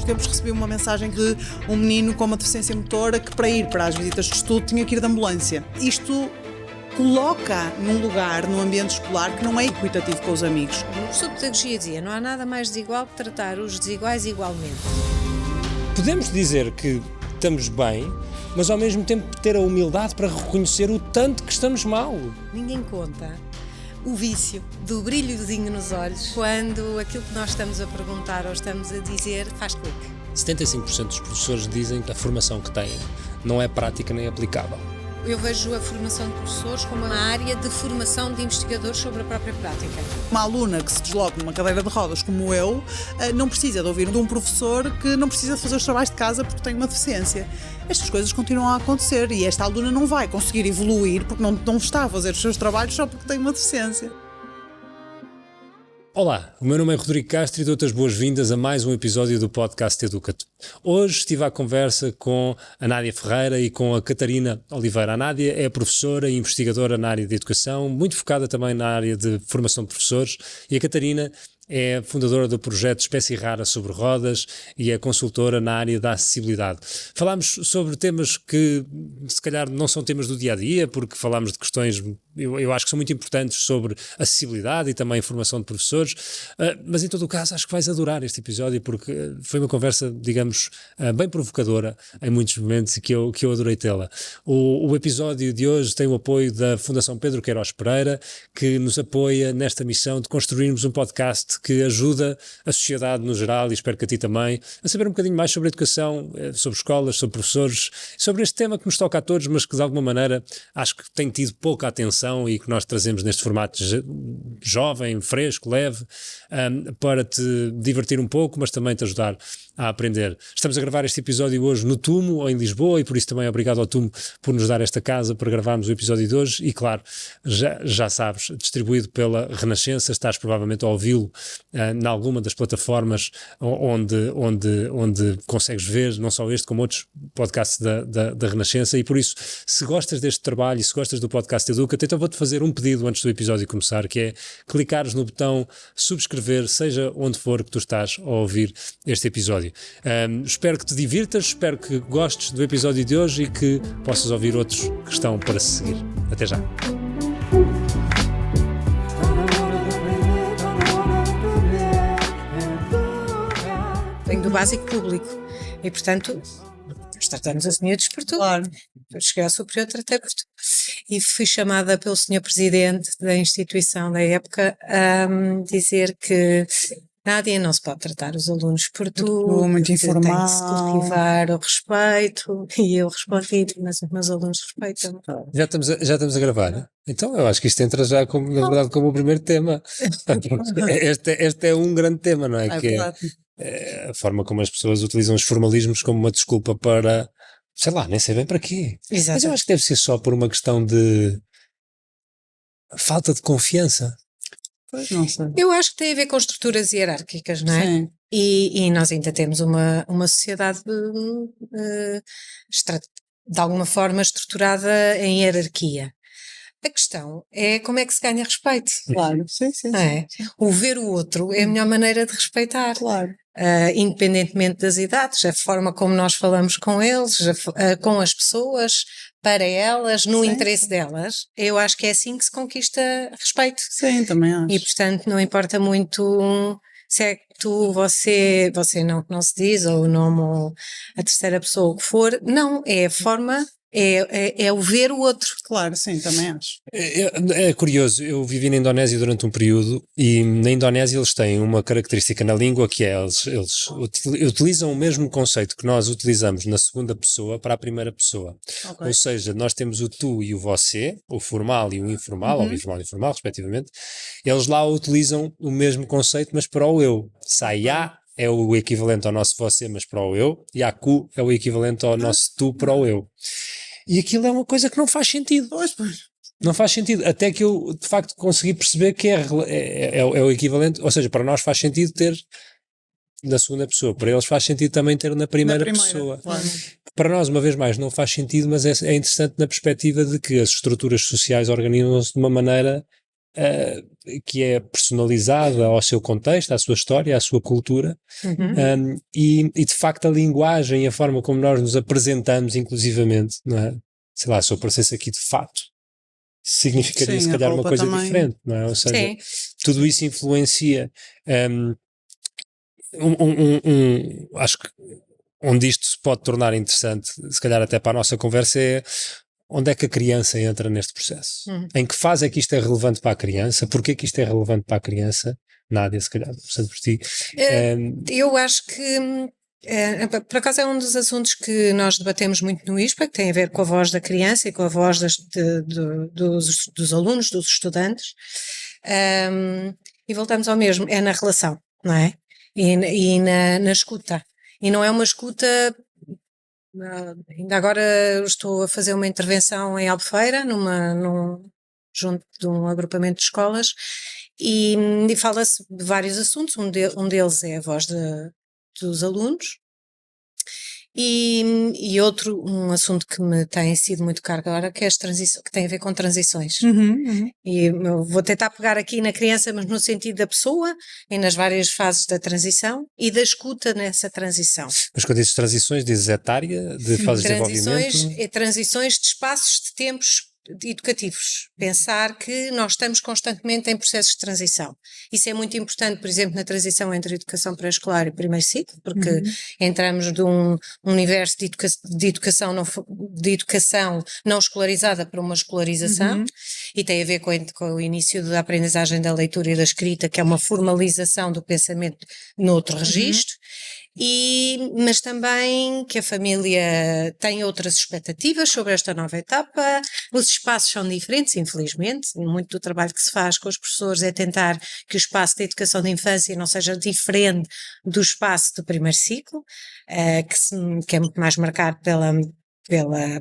uns tempos recebi uma mensagem de um menino com uma deficiência motora que para ir para as visitas de estudo tinha que ir de ambulância. Isto coloca num lugar, num ambiente escolar, que não é equitativo com os amigos. O professor de pedagogia dizia, não há nada mais desigual que tratar os desiguais igualmente. Podemos dizer que estamos bem, mas ao mesmo tempo ter a humildade para reconhecer o tanto que estamos mal. Ninguém conta o vício do brilhozinho nos olhos quando aquilo que nós estamos a perguntar ou estamos a dizer faz clique. 75% dos professores dizem que a formação que têm não é prática nem aplicável. Eu vejo a formação de professores como uma área de formação de investigadores sobre a própria prática. Uma aluna que se desloca numa cadeira de rodas como eu, não precisa de ouvir de um professor que não precisa de fazer os trabalhos de casa porque tem uma deficiência. Estas coisas continuam a acontecer e esta aluna não vai conseguir evoluir porque não está a fazer os seus trabalhos só porque tem uma deficiência. Olá, o meu nome é Rodrigo Castro e dou-te as boas-vindas a mais um episódio do podcast Educa-te. Hoje estive à conversa com a Nádia Ferreira e com a Catarina Oliveira. A Nádia é professora e investigadora na área de educação, muito focada também na área de formação de professores, e a Catarina é fundadora do projeto Espécie Rara sobre Rodas e é consultora na área da acessibilidade. Falámos sobre temas que se calhar não são temas do dia-a-dia, porque falámos de questões, eu acho que são muito importantes sobre acessibilidade e também formação de professores, mas em todo o caso acho que vais adorar este episódio porque foi uma conversa, digamos, bem provocadora em muitos momentos e que eu adorei tê-la. O episódio de hoje tem o apoio da Fundação Pedro Queiroz Pereira, que nos apoia nesta missão de construirmos um podcast que ajuda a sociedade no geral, e espero que a ti também, a saber um bocadinho mais sobre educação, sobre escolas, sobre professores, sobre este tema que nos toca a todos, mas que de alguma maneira acho que tem tido pouca atenção e que nós trazemos neste formato jovem, fresco, leve, para te divertir um pouco, mas também te ajudar a aprender. Estamos a gravar este episódio hoje no Tumo, em Lisboa, e por isso também obrigado ao Tumo por nos dar esta casa para gravarmos o episódio de hoje. E claro, já sabes, distribuído pela Renascença, estás provavelmente a ouvi-lo em alguma das plataformas onde consegues ver não só este como outros podcasts da Renascença, e por isso, se gostas deste trabalho e se gostas do podcast Educa-te, então vou-te fazer um pedido antes do episódio começar, que é clicares no botão subscrever, seja onde for que tu estás a ouvir este episódio. Espero que te divirtas, espero que gostes do episódio de hoje e que possas ouvir outros que estão para se seguir. Até já. Venho do básico público e, portanto, nós tratamos a senhora despertou. Claro. Eu cheguei ao superior, tratei por tudo. E fui chamada pelo senhor presidente da instituição da época a dizer que Nádia, não se pode tratar os alunos por tu, muito informal. tem que se cultivar o respeito, e eu respondi, mas os meus alunos respeitam. Já estamos a gravar, né? Então eu acho que isto entra já como, na verdade, como o primeiro tema. Este é um grande tema, não é? É Que verdade. é a forma como as pessoas utilizam os formalismos como uma desculpa para, sei lá, nem sei bem para quê. Exato. Mas eu acho que deve ser só por uma questão de falta de confiança. Pois, não sei. Eu acho que tem a ver com estruturas hierárquicas, não é? Sim. E nós ainda temos uma sociedade de alguma forma estruturada em hierarquia. A questão é como é que se ganha respeito. Claro. Sim. Não é? O ver o outro é a melhor maneira de respeitar. Claro. Independentemente das idades, a forma como nós falamos com eles, com as pessoas, para elas, no interesse delas, eu acho que é assim que se conquista respeito. Sim, também acho. E portanto não importa muito se é tu, você não se diz, ou o nome, ou a terceira pessoa, o que for, não, é a forma, é o ver o outro. Claro, sim, também acho. É curioso, eu vivi na Indonésia durante um período e na Indonésia eles têm uma característica na língua que é, eles utilizam o mesmo conceito que nós utilizamos na segunda pessoa para a primeira pessoa. Ok. Ou seja, nós temos o tu e o você, o formal e o informal, ou o informal e o informal, respectivamente. Eles lá utilizam o mesmo conceito, mas para o eu. Saya é o equivalente ao nosso você, mas para o eu, e a ku é o equivalente ao nosso tu para o eu. E aquilo é uma coisa que não faz sentido. Pois. Não faz sentido, até que eu de facto consegui perceber que é o equivalente, ou seja, para nós faz sentido ter na segunda pessoa, para eles faz sentido também ter na primeira pessoa. Claro. Para nós, uma vez mais, não faz sentido, mas é interessante na perspectiva de que as estruturas sociais organizam-se de uma maneira que é personalizada ao seu contexto, à sua história, à sua cultura, e de facto a linguagem e a forma como nós nos apresentamos inclusivamente, não é? Sei lá, se eu aparecesse aqui de fato, significaria se calhar uma coisa também diferente, não é? Ou seja, tudo isso influencia. Acho que onde isto se pode tornar interessante, se calhar até para a nossa conversa, é onde é que a criança entra neste processo? Em que fase é que isto é relevante para a criança? Porquê que isto é relevante para a criança? Nádia, se calhar, portanto, por ti. Eu acho que, por acaso, é um dos assuntos que nós debatemos muito no ISPA, que tem a ver com a voz da criança e com a voz dos alunos, dos estudantes. E voltamos ao mesmo, é na relação, não é? E na escuta. E não é uma escuta. Ainda agora estou a fazer uma intervenção em Albufeira, junto de um agrupamento de escolas, e fala-se de vários assuntos, um deles é a voz dos alunos, e outro, um assunto que me tem sido muito caro agora, que é que tem a ver com transições. E eu vou tentar pegar aqui na criança, mas no sentido da pessoa, e nas várias fases da transição, e da escuta nessa transição. Mas quando dizes transições, dizes etária, de fases de desenvolvimento? Transições de espaços de tempos educativos. Pensar que nós estamos constantemente em processos de transição. Isso é muito importante, por exemplo, na transição entre educação pré-escolar e primeiro ciclo, porque entramos de um universo de educação não escolarizada para uma escolarização, e tem a ver com o início da aprendizagem da leitura e da escrita, que é uma formalização do pensamento noutro registro. Mas também que a família tem outras expectativas sobre esta nova etapa. Os espaços são diferentes, infelizmente. Muito do trabalho que se faz com os professores é tentar que o espaço de educação de infância não seja diferente do espaço do primeiro ciclo, que é muito mais marcado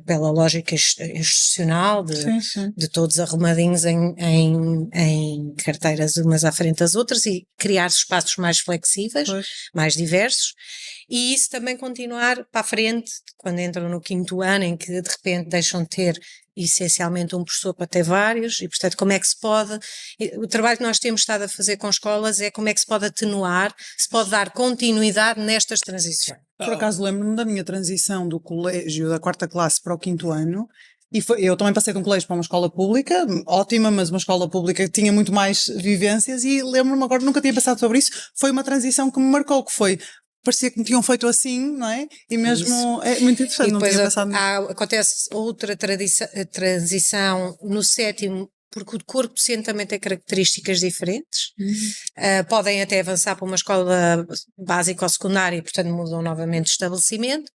pela lógica institucional de todos arrumadinhos em carteiras umas à frente das outras, e criar espaços mais flexíveis, mais diversos, e isso também continuar para a frente, quando entram no 5º ano, em que de repente deixam de ter essencialmente um professor para ter vários, e portanto como é que se pode, o trabalho que nós temos estado a fazer com escolas é como é que se pode atenuar, se pode dar continuidade nestas transições. Por acaso lembro-me da minha transição do colégio da 4ª classe para o 5º ano, e eu também passei de um colégio para uma escola pública, ótima, mas uma escola pública que tinha muito mais vivências, e lembro-me agora, nunca tinha pensado sobre isso, foi uma transição que me marcou, que foi, parecia que me tinham feito assim, não é? E mesmo, isso. É muito interessante, não tinha pensado nisso. Acontece outra transição no 7º, porque o corpo docente também tem características diferentes, podem até avançar para uma escola básica ou secundária e portanto mudam novamente de estabelecimento,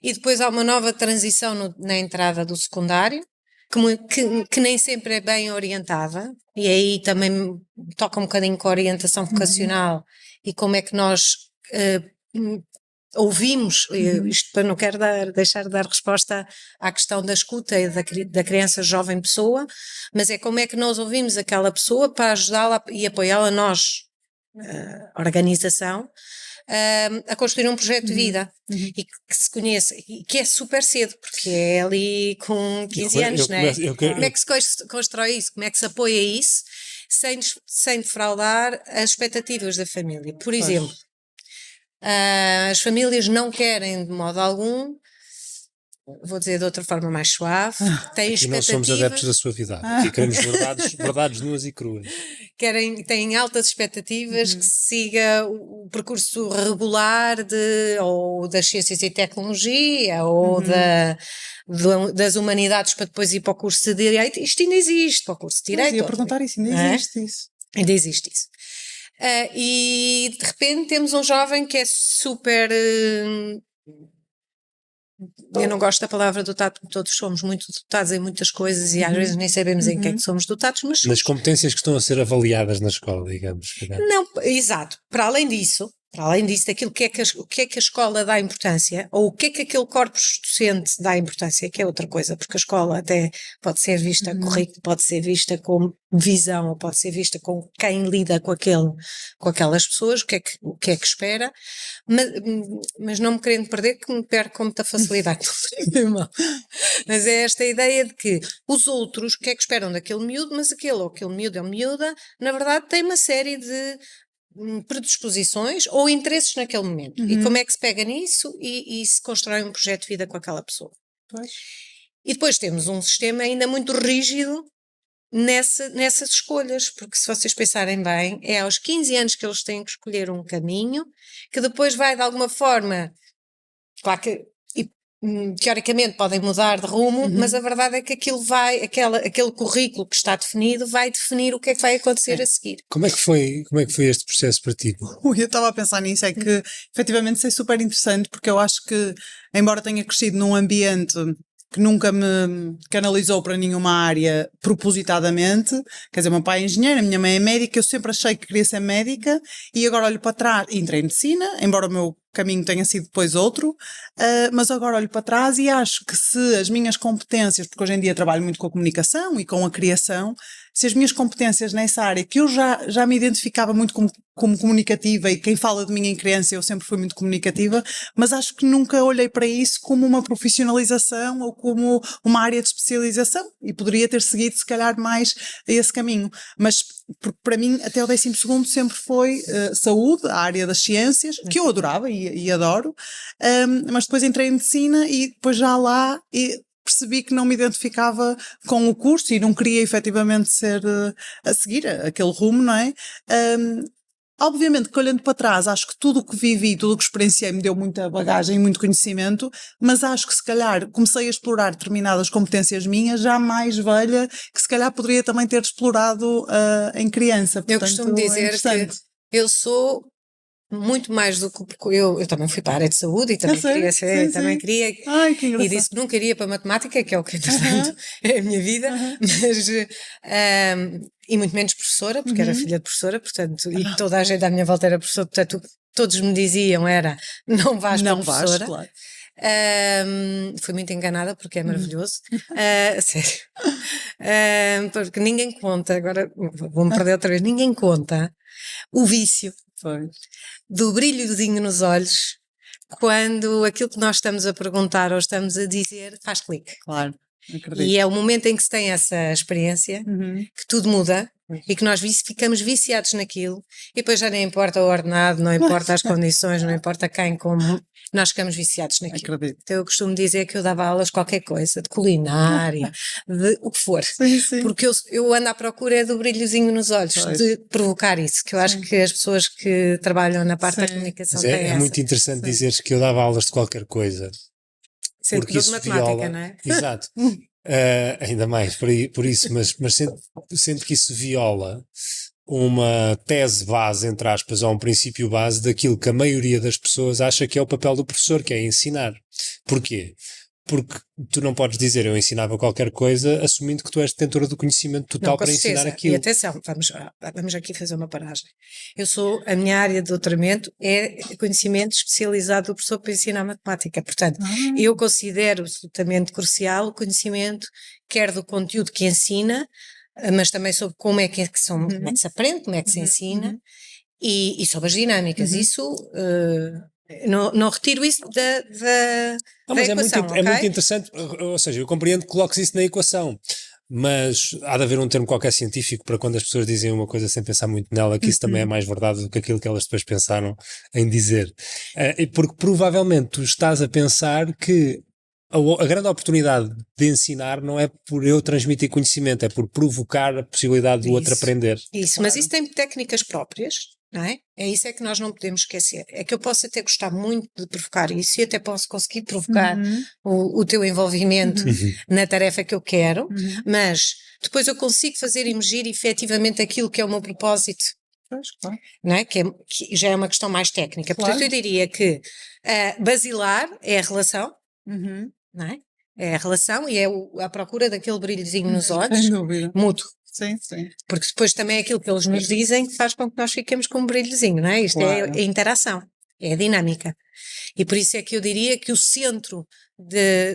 e depois há uma nova transição na entrada do secundário, que nem sempre é bem orientada, e aí também toca um bocadinho com a orientação vocacional e como é que nós ouvimos, isto não quero deixar de dar resposta à questão da escuta e da criança jovem pessoa, mas é como é que nós ouvimos aquela pessoa para ajudá-la e apoiá-la nós, organização, a construir um projeto de vida e que se conheça, e que é super cedo, porque é ali com 15 anos, não é? Como é que se constrói isso? Como é que se apoia isso sem defraudar as expectativas da família? Por exemplo, as famílias não querem de modo algum, vou dizer de outra forma mais suave, têm expectativas. Nós somos adeptos da suavidade, aqui queremos verdades nuas e cruas. Têm altas expectativas que se siga o percurso regular ou das ciências e tecnologia ou das humanidades para depois ir para o curso de Direito. Isto ainda existe, para o curso de Direito. Eu ia perguntar isso, ainda existe isso. Ainda existe isso. E de repente temos um jovem que é super, eu não gosto da palavra dotado, porque todos somos muito dotados em muitas coisas e às vezes nem sabemos em que é que somos dotados, mas nas competências que estão a ser avaliadas na escola, digamos. Não, exato. Para além disso, para além disso, daquilo que é que o que é que a escola dá importância, ou o que é que aquele corpus docente dá importância, que é outra coisa, porque a escola até pode ser vista currículo, pode ser vista como visão, ou pode ser vista com quem lida com aquelas pessoas, o que é que espera, mas não me querendo perder, que me perco com muita facilidade. Mas é esta ideia de que os outros, o que é que esperam daquele miúdo, mas aquele miúdo é uma miúda, na verdade tem uma série de predisposições ou interesses naquele momento. E como é que se pega nisso e se constrói um projeto de vida com aquela pessoa. Pois. E depois temos um sistema ainda muito rígido nessas escolhas, porque se vocês pensarem bem, é aos 15 anos que eles têm que escolher um caminho que depois vai de alguma forma, claro que teoricamente podem mudar de rumo, mas a verdade é que aquele currículo que está definido vai definir o que é que vai acontecer a seguir. Como é que foi este processo para ti? Eu estava a pensar nisso, é que efetivamente isso é super interessante, porque eu acho que, embora tenha crescido num ambiente que nunca me canalizou para nenhuma área propositadamente, quer dizer, o meu pai é engenheiro, a minha mãe é médica, eu sempre achei que queria ser médica e agora olho para trás, entrei em medicina, embora o meu caminho tenha sido depois outro, mas agora olho para trás e acho que se as minhas competências, porque hoje em dia trabalho muito com a comunicação e com a criação, se as minhas competências nessa área, que eu já me identificava muito como comunicativa, e quem fala de mim em criança eu sempre fui muito comunicativa, mas acho que nunca olhei para isso como uma profissionalização ou como uma área de especialização, e poderia ter seguido se calhar mais esse caminho, mas porque para mim até o 12º sempre foi saúde, a área das ciências, que eu adorava e adoro, mas depois entrei em medicina e depois já lá percebi que não me identificava com o curso e não queria efetivamente a seguir aquele rumo, não é? Obviamente que olhando para trás, acho que tudo o que vivi, tudo o que experienciei me deu muita bagagem e muito conhecimento, mas acho que se calhar comecei a explorar determinadas competências minhas já mais velha, que se calhar poderia também ter explorado em criança. Portanto, eu costumo dizer que eu sou muito mais do que eu também fui para a área de saúde e também queria ser, sim, também queria. Ai, que engraçado. E disse que não queria para a matemática, que é o que entretanto é a minha vida, mas e muito menos professora, porque era filha de professora, portanto, e toda a gente à minha volta era professora, portanto todos me diziam não vais para professora. Claro. Fui muito enganada porque é maravilhoso, sério, porque ninguém conta, agora vou-me perder outra vez, ninguém conta o vício do brilhozinho nos olhos quando aquilo que nós estamos a perguntar ou estamos a dizer faz clique. Claro, acredito. E é o momento em que se tem essa experiência que tudo muda e que nós ficamos viciados naquilo e depois já nem importa o ordenado, não importa as condições, não importa quem, como, nós ficamos viciados naquilo. Acredito. Então eu costumo dizer que eu dava aulas de qualquer coisa, de culinária, de o que for, sim. porque eu ando à procura do brilhozinho nos olhos, de provocar isso, que eu acho que as pessoas que trabalham na parte da comunicação têm é muito interessante dizeres que eu dava aulas de qualquer coisa. Sempre porque isso matemática, viola, não é? Exato. Ainda mais por isso, mas sendo que isso viola uma tese base, entre aspas, ou um princípio base daquilo que a maioria das pessoas acha que é o papel do professor, que é ensinar. Porquê? Porque tu não podes dizer eu ensinava qualquer coisa assumindo que tu és detentora do conhecimento total para ensinar aquilo. E atenção, vamos aqui fazer uma paragem. A minha área de doutoramento é conhecimento especializado do professor para ensinar matemática. Portanto, eu considero absolutamente crucial o conhecimento, quer do conteúdo que ensina, mas também sobre como é que se aprende, como é que se ensina, e sobre as dinâmicas. Isso... Não retiro isso da equação, é muito interessante, ou seja, eu compreendo que coloques isso na equação, mas há de haver um termo qualquer científico para quando as pessoas dizem uma coisa sem pensar muito nela, que isso também é mais verdade do que aquilo que elas depois pensaram em dizer. Porque provavelmente tu estás a pensar que a grande oportunidade de ensinar não é por eu transmitir conhecimento, é por provocar a possibilidade do outro aprender. Isso, claro. Mas isso tem técnicas próprias, não é? É isso é que nós não podemos esquecer. É que eu posso até gostar muito de provocar isso e até posso conseguir provocar o teu envolvimento na tarefa que eu quero, mas depois eu consigo fazer emergir efetivamente aquilo que é o meu propósito. Claro. Não é? Que já é uma questão mais técnica. Claro. Portanto, eu diria que basilar é a relação, não é? É a relação e é a procura daquele brilhozinho nos olhos, mútuo. Sim, sim. Porque depois também é aquilo que eles nos dizem que faz com que nós fiquemos com um brilhozinho, não é? Isto Claro. é a interação, é a dinâmica. E por isso é que eu diria que o centro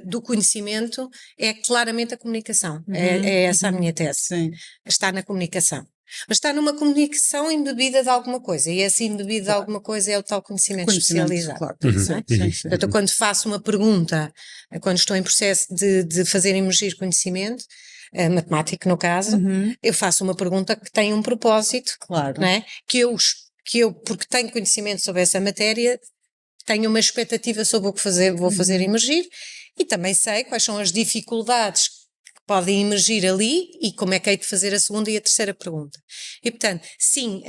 do conhecimento é claramente a comunicação. É essa a minha tese. Sim. Está na comunicação. Mas está numa comunicação embebida de alguma coisa. E esse embebido de alguma coisa é o tal conhecimento especializado. Claro. não é? Sim. Portanto, eu quando faço uma pergunta, quando estou em processo de fazer emergir conhecimento, matemático no caso, eu faço uma pergunta que tem um propósito, Claro. não é? Que eu, porque tenho conhecimento sobre essa matéria, tenho uma expectativa sobre o que vou fazer emergir e também sei quais são as dificuldades que podem emergir ali e como é que hei de fazer a segunda e a terceira pergunta. E portanto, sim,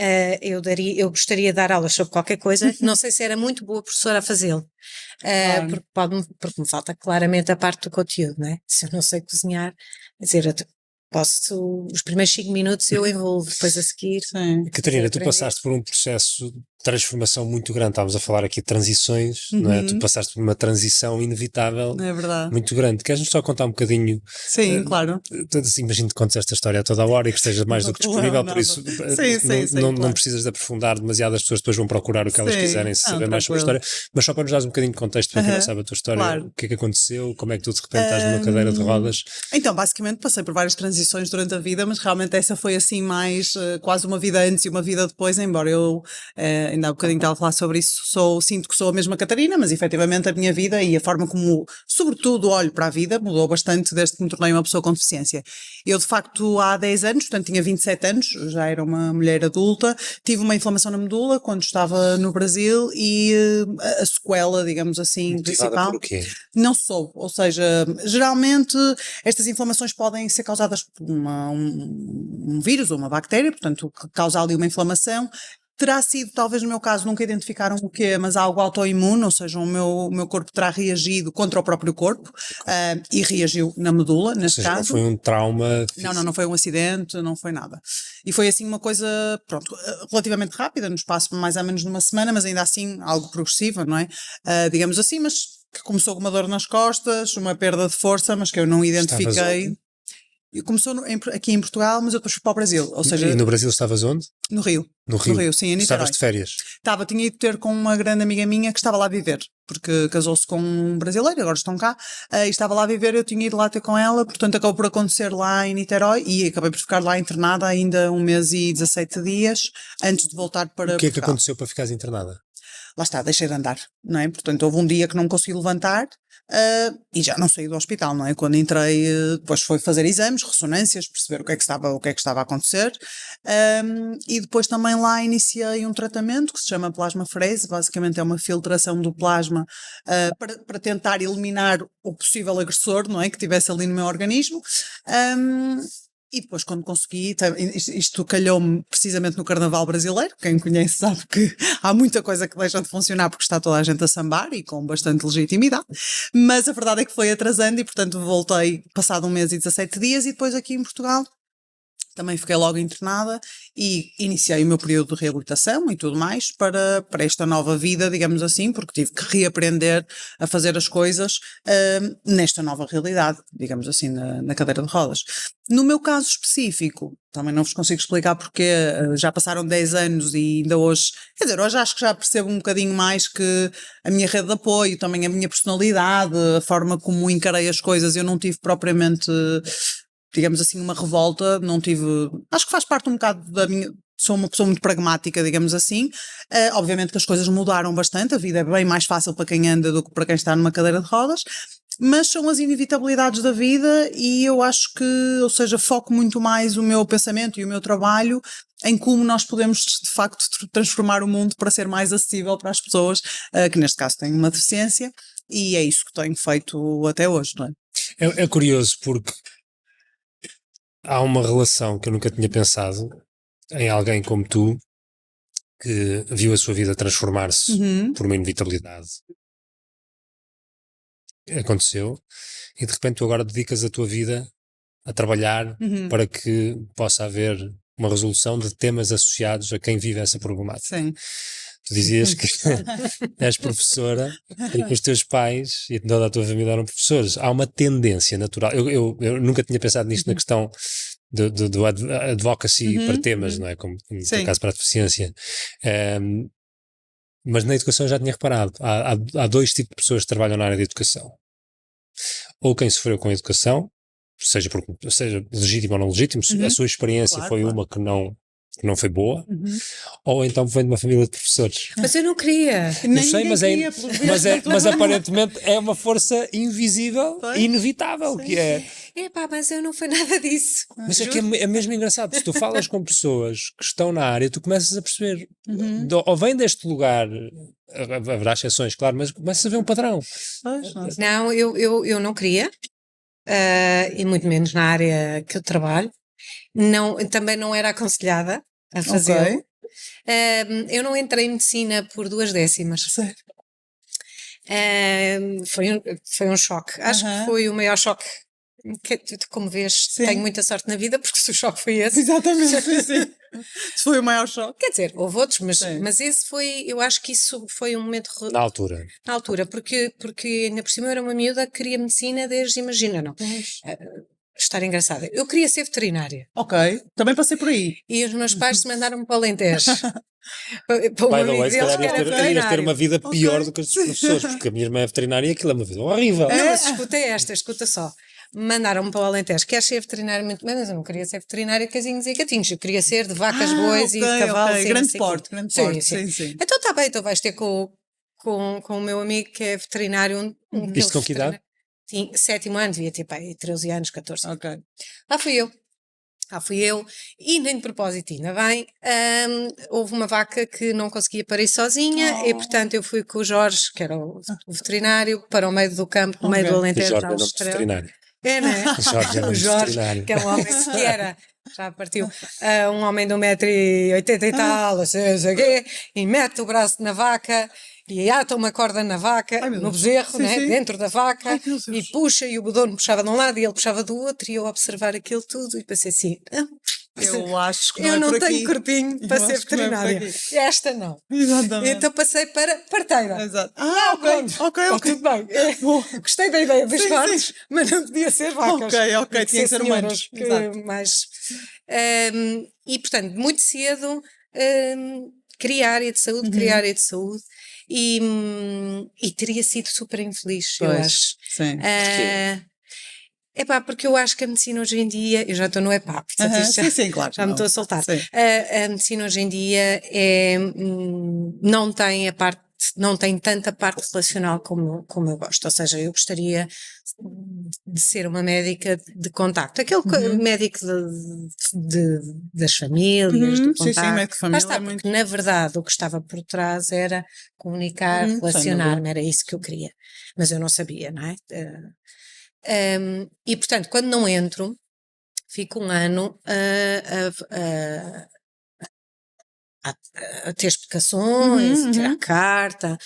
eu gostaria de dar aulas sobre qualquer coisa, não sei se era muito boa professora a fazê-lo, Claro. porque me falta claramente a parte do conteúdo, não é? Se eu não sei cozinhar, quer dizer, os primeiros 5 minutos eu envolvo, depois a seguir. Sim. Catarina, tu aprender. passaste por um processo de transformação muito grande, estávamos a falar aqui de transições, não é? Tu passaste por uma transição inevitável É verdade. muito grande. Queres-nos só contar um bocadinho? Sim, claro. Assim, imagino que contes esta história a toda a hora e que estejas mais do que disponível, por isso não claro. precisas de aprofundar demasiado, as pessoas depois vão procurar o que elas Sim. quiserem saber mais sobre a Tranquilo. história, mas só para nos dar um bocadinho de contexto para quem não sabe a tua história, Claro. o que é que aconteceu, como é que tu de repente estás numa cadeira de rodas. Então, basicamente, passei por várias transições durante a vida, mas realmente essa foi assim mais quase uma vida antes e uma vida depois, embora eu ainda há bocadinho estava a falar sobre isso, sinto que sou a mesma Catarina, mas efetivamente a minha vida e a forma como, sobretudo, olho para a vida mudou bastante desde que me tornei uma pessoa com deficiência. Eu, de facto, há 10 anos, portanto tinha 27 anos, já era uma mulher adulta, tive uma inflamação na medula quando estava no Brasil e a sequela, digamos assim, Motivada principal. por o quê? Não soube, ou seja, geralmente estas inflamações podem ser causadas por um vírus ou uma bactéria, portanto, que causa ali uma inflamação. Terá sido, talvez no meu caso, nunca identificaram o que é, mas algo autoimune, ou seja, o meu corpo terá reagido contra o próprio corpo e reagiu na medula, neste Ou seja, caso. não foi um trauma físico. Não foi um acidente, não foi nada. E foi assim uma coisa, pronto, relativamente rápida, no espaço de mais ou menos de uma semana, mas ainda assim algo progressiva, não é? Digamos assim, mas que começou com uma dor nas costas, uma perda de força, mas que eu não identifiquei. Estavas onde? E começou aqui em Portugal, mas eu depois fui para o Brasil, ou seja, E no Brasil estavas onde? no Rio. No Rio? Sim, em Niterói. Estavas de férias? Tinha ido ter com uma grande amiga minha que estava lá a viver, porque casou-se com um brasileiro, agora estão cá, e estava lá a viver, eu tinha ido lá ter com ela, portanto acabou por acontecer lá em Niterói e acabei por ficar lá internada ainda 1 mês e 17 dias antes de voltar para O que é que Portugal. aconteceu para ficares internada? Lá está, deixei de andar, não é? Portanto, houve um dia que não me consegui levantar e já não saí do hospital, não é? Quando entrei, depois foi fazer exames, ressonâncias, perceber o que é que estava a acontecer e depois também lá iniciei um tratamento que se chama plasmaferese, basicamente é uma filtração do plasma para tentar eliminar o possível agressor, não é? Que tivesse ali no meu organismo. E depois quando consegui, isto calhou-me precisamente no Carnaval brasileiro, quem me conhece sabe que há muita coisa que deixa de funcionar porque está toda a gente a sambar e com bastante legitimidade, mas a verdade é que foi atrasando e portanto voltei passado 1 mês e 17 dias e depois aqui em Portugal também fiquei logo internada e iniciei o meu período de reabilitação e tudo mais para esta nova vida, digamos assim, porque tive que reaprender a fazer as coisas nesta nova realidade, digamos assim, na cadeira de rodas. No meu caso específico, também não vos consigo explicar porque já passaram 10 anos e ainda hoje, quer dizer, hoje acho que já percebo um bocadinho mais que a minha rede de apoio, também a minha personalidade, a forma como encarei as coisas, eu não tive propriamente, digamos assim, uma revolta, não tive, acho que faz parte um bocado da minha, sou uma pessoa muito pragmática, digamos assim, obviamente que as coisas mudaram bastante, a vida é bem mais fácil para quem anda do que para quem está numa cadeira de rodas, mas são as inevitabilidades da vida e eu acho que, ou seja, foco muito mais o meu pensamento e o meu trabalho em como nós podemos de facto transformar o mundo para ser mais acessível para as pessoas que neste caso têm uma deficiência e é isso que tenho feito até hoje, não é? É curioso porque há uma relação que eu nunca tinha pensado em alguém como tu que viu a sua vida transformar-se por uma inevitabilidade. Aconteceu e de repente tu agora dedicas a tua vida a trabalhar para que possa haver uma resolução de temas associados a quem vive essa problemática. Sim. Tu dizias que és professora e que os teus pais e toda a tua família eram professores. Há uma tendência natural. Eu nunca tinha pensado nisto na questão do advocacy para temas, não é? Como no caso para a deficiência. Mas na educação já tinha reparado, há dois tipos de pessoas que trabalham na área da educação. Ou quem sofreu com a educação, seja legítimo ou não legítimo, a sua experiência foi uma que não foi boa, ou então vem de uma família de professores. Mas eu não queria. Não sei, mas aparentemente é uma força invisível e inevitável, que é... Mas eu não foi nada disso. Mas é que é mesmo engraçado, se tu falas com pessoas que estão na área, tu começas a perceber, ou vem deste lugar, haverá exceções, claro, mas começas a ver um padrão. Não, eu não queria, e muito menos na área que eu trabalho. Também não era aconselhada a fazê-lo. Eu não entrei em medicina por 2 décimas. Sério? Foi um choque. Acho que foi o maior choque. Como vês, tenho muita sorte na vida, porque se o choque foi esse. Exatamente, sim. Foi o maior choque. Quer dizer, houve outros, mas esse foi, eu acho que isso foi um momento... Na altura. Na altura, porque ainda por cima eu era uma miúda que queria medicina desde, imagina, não. Estar engraçada. Eu queria ser veterinária. Ok, também passei por aí. E os meus pais mandaram-me para o Alentejo. By the way, se calhar ias ter uma vida pior do que os professores, porque a minha irmã é veterinária e aquilo é uma vida horrível. Não, mas escuta só. Mandaram-me para o Alentejo. Queres ser veterinário muito bem, mas eu não queria ser veterinária de casinhos e gatinhos. Eu queria ser de vacas, bois e de cavalos. Grande porte. Sim. Então está bem, então vais ter com o meu amigo que é veterinário. Isto com que idade? Sim, 7º ano, devia ter 13 anos, 14. Ok. Lá fui eu, e nem de propósito, ainda bem, houve uma vaca que não conseguia parir sozinha e portanto eu fui com o Jorge, que era o veterinário, para o meio do campo, no meio do Alentejo. O Jorge é o nome de veterinário. É, não é? O Jorge, que é um homem que era, já partiu, um homem de 1,80 m e tal, sei quê, e mete o braço na vaca e ata uma corda na vaca, no bezerro, né, dentro da vaca, e puxa, e o dono puxava de um lado e ele puxava do outro, e eu a observar aquilo tudo e pensei assim... Eu acho que eu não tenho corpinho para ser veterinária. Esta não. Exatamente. Então passei para parteira. Exato. Ok. Tudo bem. Gostei da ideia dos cortes, mas não podia ser vacas. Ok. Tinha que ser humanos. E portanto, muito cedo, queria área de saúde, e teria sido super infeliz, eu acho. Sim. Porque eu acho que a medicina hoje em dia, eu já estou no portanto sim, claro. Já me estou a soltar. A medicina hoje em dia não tem tanta parte relacional como eu gosto, ou seja, eu gostaria de ser uma médica de contacto, aquele médico das famílias, de contacto. Sim, médico de família. Porque na verdade o que estava por trás era comunicar, relacionar-me, era isso que eu queria, mas eu não sabia, não é? E portanto, quando não entro, fico um ano a ter explicações, a tirar carta,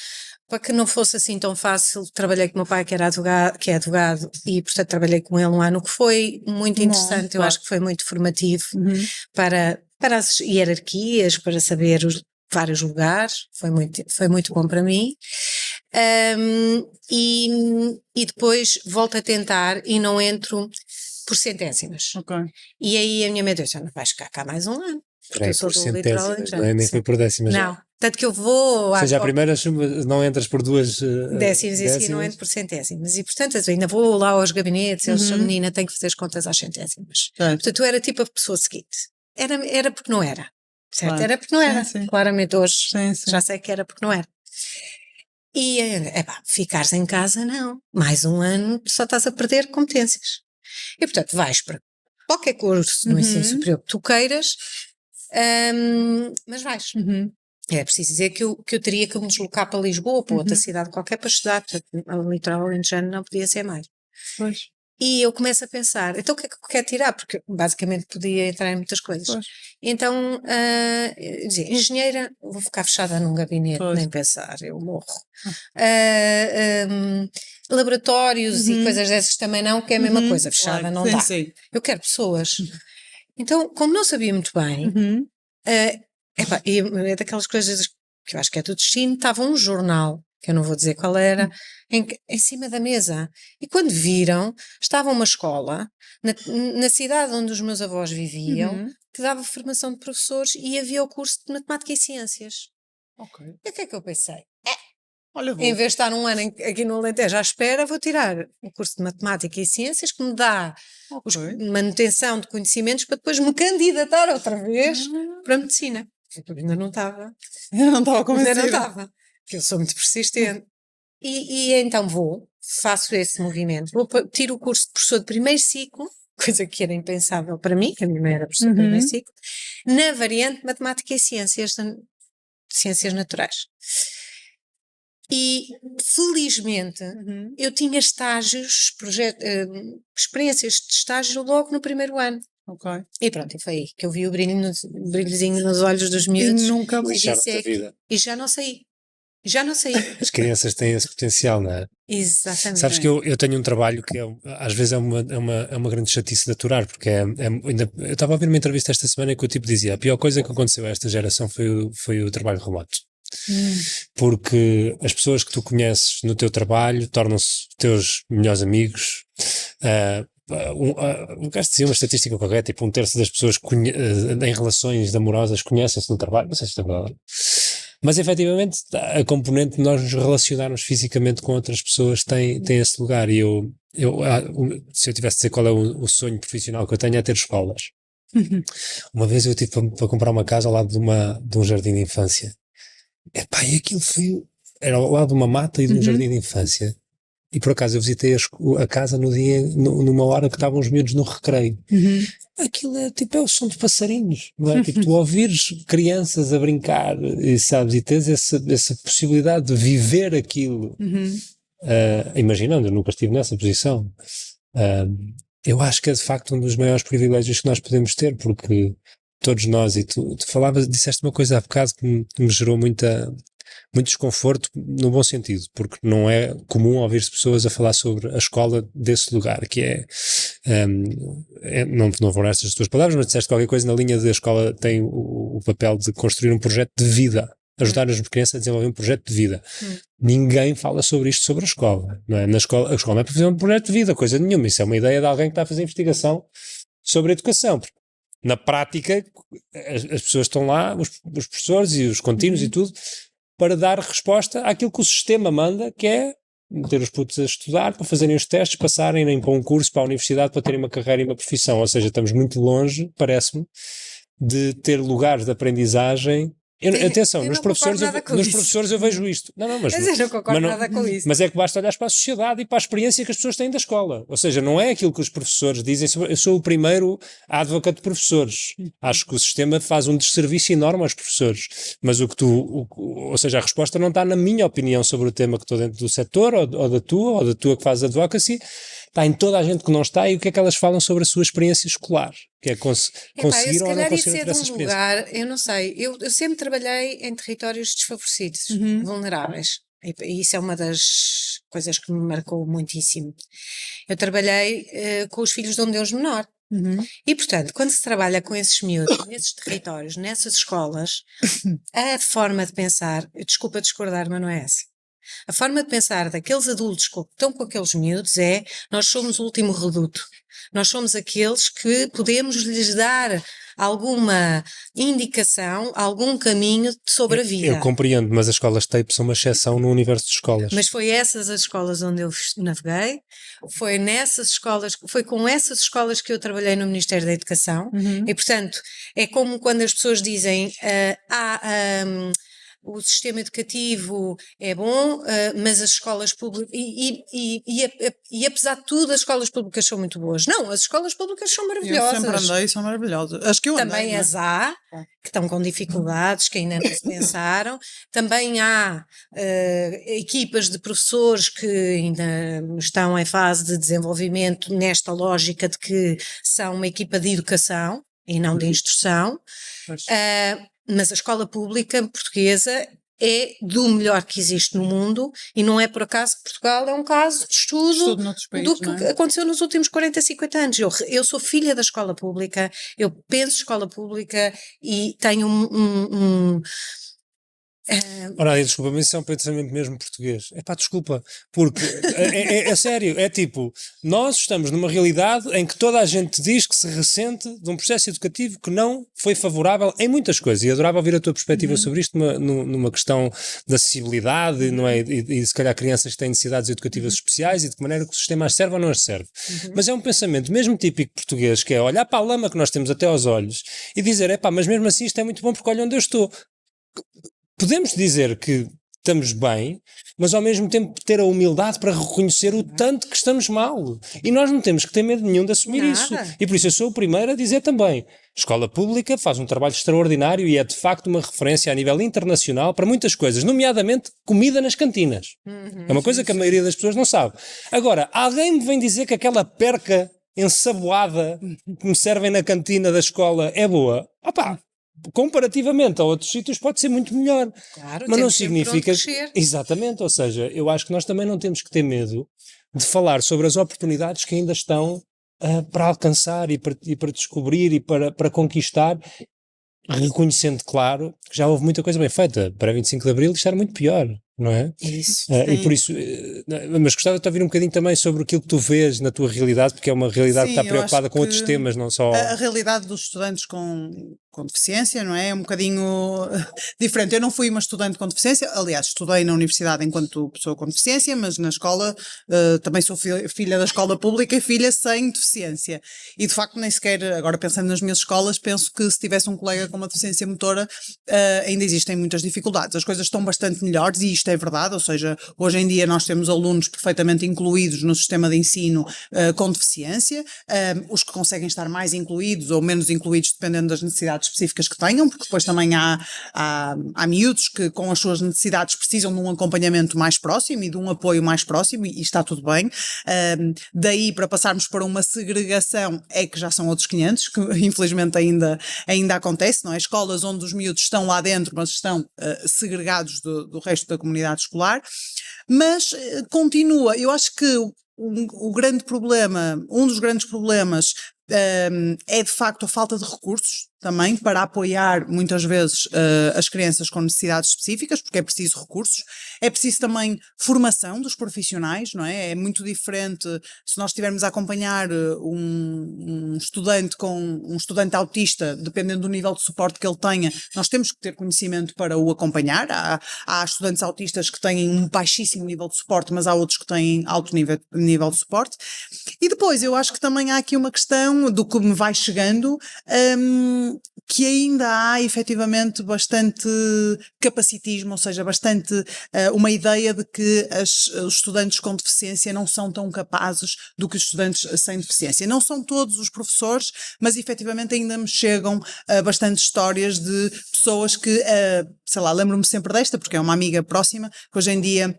para que não fosse assim tão fácil. Trabalhei com o meu pai, que é advogado, e portanto trabalhei com ele um ano, que foi muito interessante. Eu acho que foi muito formativo para as hierarquias, para saber os vários lugares, foi muito bom para mim. E depois volto a tentar e não entro por centésimas. E aí a minha mãe disse: não vais ficar cá mais um ano. Eu sou por centésimas, não é? Nem foi por décimas. Não, tanto que eu vou... Ou seja, a primeira não entras por 2 décimas e assim não entro por centésimas. E portanto eu ainda vou lá aos gabinetes, eles são menina, tenho que fazer as contas às centésimas. Portanto eu era tipo a pessoa seguinte. Era porque não era. Certo? Claro. Era porque não era. Sim. Claramente hoje já sei que era porque não era. E ficares em casa, não. Mais um ano só estás a perder competências. E portanto vais para qualquer curso no ensino superior que tu queiras, mas vais. É preciso dizer que eu teria que me deslocar para Lisboa ou para outra cidade qualquer para estudar, portanto a litoral alentejano não podia ser mais. Pois. E eu começo a pensar, então o que é que eu quero tirar? Porque basicamente podia entrar em muitas coisas. Pois. Então, eu dizia, engenheira, vou ficar fechada num gabinete, nem pensar, eu morro. Laboratórios e coisas dessas também não, que é a mesma coisa, fechada, não dá. Sim. Eu quero pessoas. Então, como não sabia muito bem, e é daquelas coisas que eu acho que é do destino, estava um jornal que eu não vou dizer qual era, em cima da mesa. E quando viram, estava uma escola na cidade onde os meus avós viviam, que dava formação de professores e havia o curso de Matemática e Ciências. Ok. E o que é que eu pensei? Olha, vou. Em vez de estar um ano aqui no Alentejo à espera, vou tirar o curso de Matemática e Ciências que me dá manutenção de conhecimentos para depois me candidatar outra vez para a Medicina. Eu ainda não estava. Eu não estava convencida. Ainda não estava. Porque eu sou muito persistente. E então faço esse movimento. Tiro o curso de professor de primeiro ciclo, coisa que era impensável para mim, que a minha mãe era professora de primeiro ciclo, na variante de Matemática e Ciências Naturais. E, felizmente, eu tinha estágios, experiências de estágio logo no primeiro ano. Ok. E pronto, e foi aí que eu vi o brilhozinho nos olhos dos miúdos. E nunca mais. E já não saí. Já não saí. As crianças têm esse potencial, não é? Exatamente. Sabes que eu tenho um trabalho que às vezes é uma grande chatice de aturar, porque eu estava a ouvir uma entrevista esta semana que o tipo dizia: a pior coisa que aconteceu a esta geração foi o trabalho remoto. Porque as pessoas que tu conheces no teu trabalho tornam-se teus melhores amigos. Gosto de dizer uma estatística qualquer, tipo 1/3 das pessoas em relações amorosas conhecem-se no trabalho, não sei se isto é verdade. Mas efetivamente a componente de nós nos relacionarmos fisicamente com outras pessoas tem esse lugar. E se eu tivesse de dizer qual é o sonho profissional que eu tenho, é ter escolas. Uma vez eu tive para comprar uma casa ao lado de um jardim de infância. Epá, e aquilo era ao lado de uma mata e de um jardim de infância. E por acaso eu visitei a casa numa hora que estavam os miúdos no recreio. Aquilo é o som de passarinhos, não é? Tipo, tu ouvires crianças a brincar e sabes, e tens essa possibilidade de viver aquilo. Imaginando, eu nunca estive nessa posição. Eu acho que é de facto um dos maiores privilégios que nós podemos ter, porque todos nós, e tu disseste uma coisa há bocado que me gerou muito desconforto no bom sentido, porque não é comum ouvir-se pessoas a falar sobre a escola desse lugar, que não foram estas as tuas palavras, mas disseste qualquer coisa na linha de a escola tem o papel de construir um projeto de vida, ajudar as crianças a desenvolver um projeto de vida. Ninguém fala sobre isto sobre a escola, não é? A escola não é para fazer um projeto de vida, coisa nenhuma, isso é uma ideia de alguém que está a fazer investigação sobre a educação, porque na prática as pessoas estão lá, os professores e os contínuos e tudo, para dar resposta àquilo que o sistema manda, que é meter os putos a estudar, para fazerem os testes, passarem para um curso, para a universidade, para terem uma carreira e uma profissão. Ou seja, estamos muito longe, parece-me, de ter lugares de aprendizagem. Atenção, nos professores eu vejo isto. Mas eu não concordo nada com isso. Mas é que basta olhar para a sociedade e para a experiência que as pessoas têm da escola. Ou seja, não é aquilo que os professores dizem. Eu sou o primeiro advogado de professores. Acho que o sistema faz um desserviço enorme aos professores. Mas ou seja, a resposta não está na minha opinião sobre o tema que estou dentro do setor, ou da tua que faz advocacy. Está em toda a gente que não está e o que é que elas falam sobre a sua experiência escolar, que é conseguir ou não conseguir essa experiência. Lugar, eu não sei, eu sempre trabalhei em territórios desfavorecidos, vulneráveis, e isso é uma das coisas que me marcou muitíssimo. Eu trabalhei com os filhos de um Deus menor. E portanto, quando se trabalha com esses miúdos, nesses territórios, nessas escolas, a forma de pensar, desculpa discordar, mas não é essa. A forma de pensar daqueles adultos que estão com aqueles miúdos é: nós somos o último reduto, nós somos aqueles que podemos lhes dar alguma indicação, algum caminho sobre a vida. Eu compreendo, mas as escolas TAPE são uma exceção no universo de escolas. Mas foi essas as escolas onde eu naveguei, foi com essas escolas que eu trabalhei no Ministério da Educação, e portanto é como quando as pessoas dizem o sistema educativo é bom, mas as escolas públicas, e apesar de tudo, as escolas públicas são muito boas. Não, as escolas públicas são maravilhosas. Eu sempre andei, são maravilhosas. Acho que eu também as há, que estão com dificuldades, que ainda não se pensaram. Também há equipas de professores que ainda estão em fase de desenvolvimento nesta lógica de que são uma equipa de educação e não de instrução. Mas a escola pública portuguesa é do melhor que existe no mundo, e não é por acaso que Portugal é um caso de estudo do que aconteceu nos últimos 40, 50 anos. Eu sou filha da escola pública, eu penso escola pública e tenho Ora, desculpa, mas isso é um pensamento mesmo português. Desculpa, porque é sério, é tipo, nós estamos numa realidade em que toda a gente diz que se ressente de um processo educativo que não foi favorável em muitas coisas, e adorava ouvir a tua perspectiva sobre isto numa questão de acessibilidade, não é? E se calhar crianças que têm necessidades educativas especiais e de que maneira que o sistema as serve ou não as serve. Mas é um pensamento mesmo típico português, que é olhar para a lama que nós temos até aos olhos e dizer, mas mesmo assim isto é muito bom porque olha onde eu estou. Podemos dizer que estamos bem, mas ao mesmo tempo ter a humildade para reconhecer o tanto que estamos mal. E nós não temos que ter medo nenhum de assumir isso. E por isso eu sou o primeiro a dizer também, escola pública faz um trabalho extraordinário e é de facto uma referência a nível internacional para muitas coisas, nomeadamente comida nas cantinas. É uma coisa que a maioria das pessoas não sabe. Agora, alguém me vem dizer que aquela perca ensaboada que me servem na cantina da escola é boa? Comparativamente a outros sítios pode ser muito melhor, claro, mas não significa exatamente, ou seja, eu acho que nós também não temos que ter medo de falar sobre as oportunidades que ainda estão para alcançar e para descobrir e para conquistar, reconhecendo, claro, que já houve muita coisa bem feita. Para 25 de Abril isto era muito pior, não é? Isso. E por isso, mas gostava de te ouvir um bocadinho também sobre aquilo que tu vês na tua realidade, porque é uma realidade que está preocupada com outros temas, não só... A realidade dos estudantes com deficiência, não é? É um bocadinho diferente. Eu não fui uma estudante com deficiência, aliás, estudei na universidade enquanto pessoa com deficiência, mas na escola também sou filha da escola pública e filha sem deficiência. E de facto nem sequer, agora pensando nas minhas escolas, penso que se tivesse um colega com uma deficiência motora, ainda existem muitas dificuldades. As coisas estão bastante melhores e isto é verdade, ou seja, hoje em dia nós temos alunos perfeitamente incluídos no sistema de ensino com deficiência, os que conseguem estar mais incluídos ou menos incluídos dependendo das necessidades específicas que tenham, porque depois também há miúdos que com as suas necessidades precisam de um acompanhamento mais próximo e de um apoio mais próximo e está tudo bem. Daí para passarmos para uma segregação é que já são outros 500, que infelizmente ainda acontece, não é? Escolas onde os miúdos estão lá dentro, mas estão segregados do resto da comunidade escolar, mas continua, eu acho que o grande problema, um dos grandes problemas é de facto a falta de recursos também para apoiar muitas vezes as crianças com necessidades específicas, porque é preciso recursos, é preciso também formação dos profissionais, não é? É muito diferente se nós estivermos a acompanhar um estudante autista, dependendo do nível de suporte que ele tenha, nós temos que ter conhecimento para o acompanhar. Há estudantes autistas que têm um baixíssimo nível de suporte, mas há outros que têm alto nível de suporte. E depois eu acho que também há aqui uma questão do que me vai chegando, que ainda há efetivamente bastante capacitismo, ou seja, bastante uma ideia de que os estudantes com deficiência não são tão capazes do que os estudantes sem deficiência. Não são todos os professores, mas efetivamente ainda me chegam bastantes histórias de pessoas que, sei lá, lembro-me sempre desta, porque é uma amiga próxima, que hoje em dia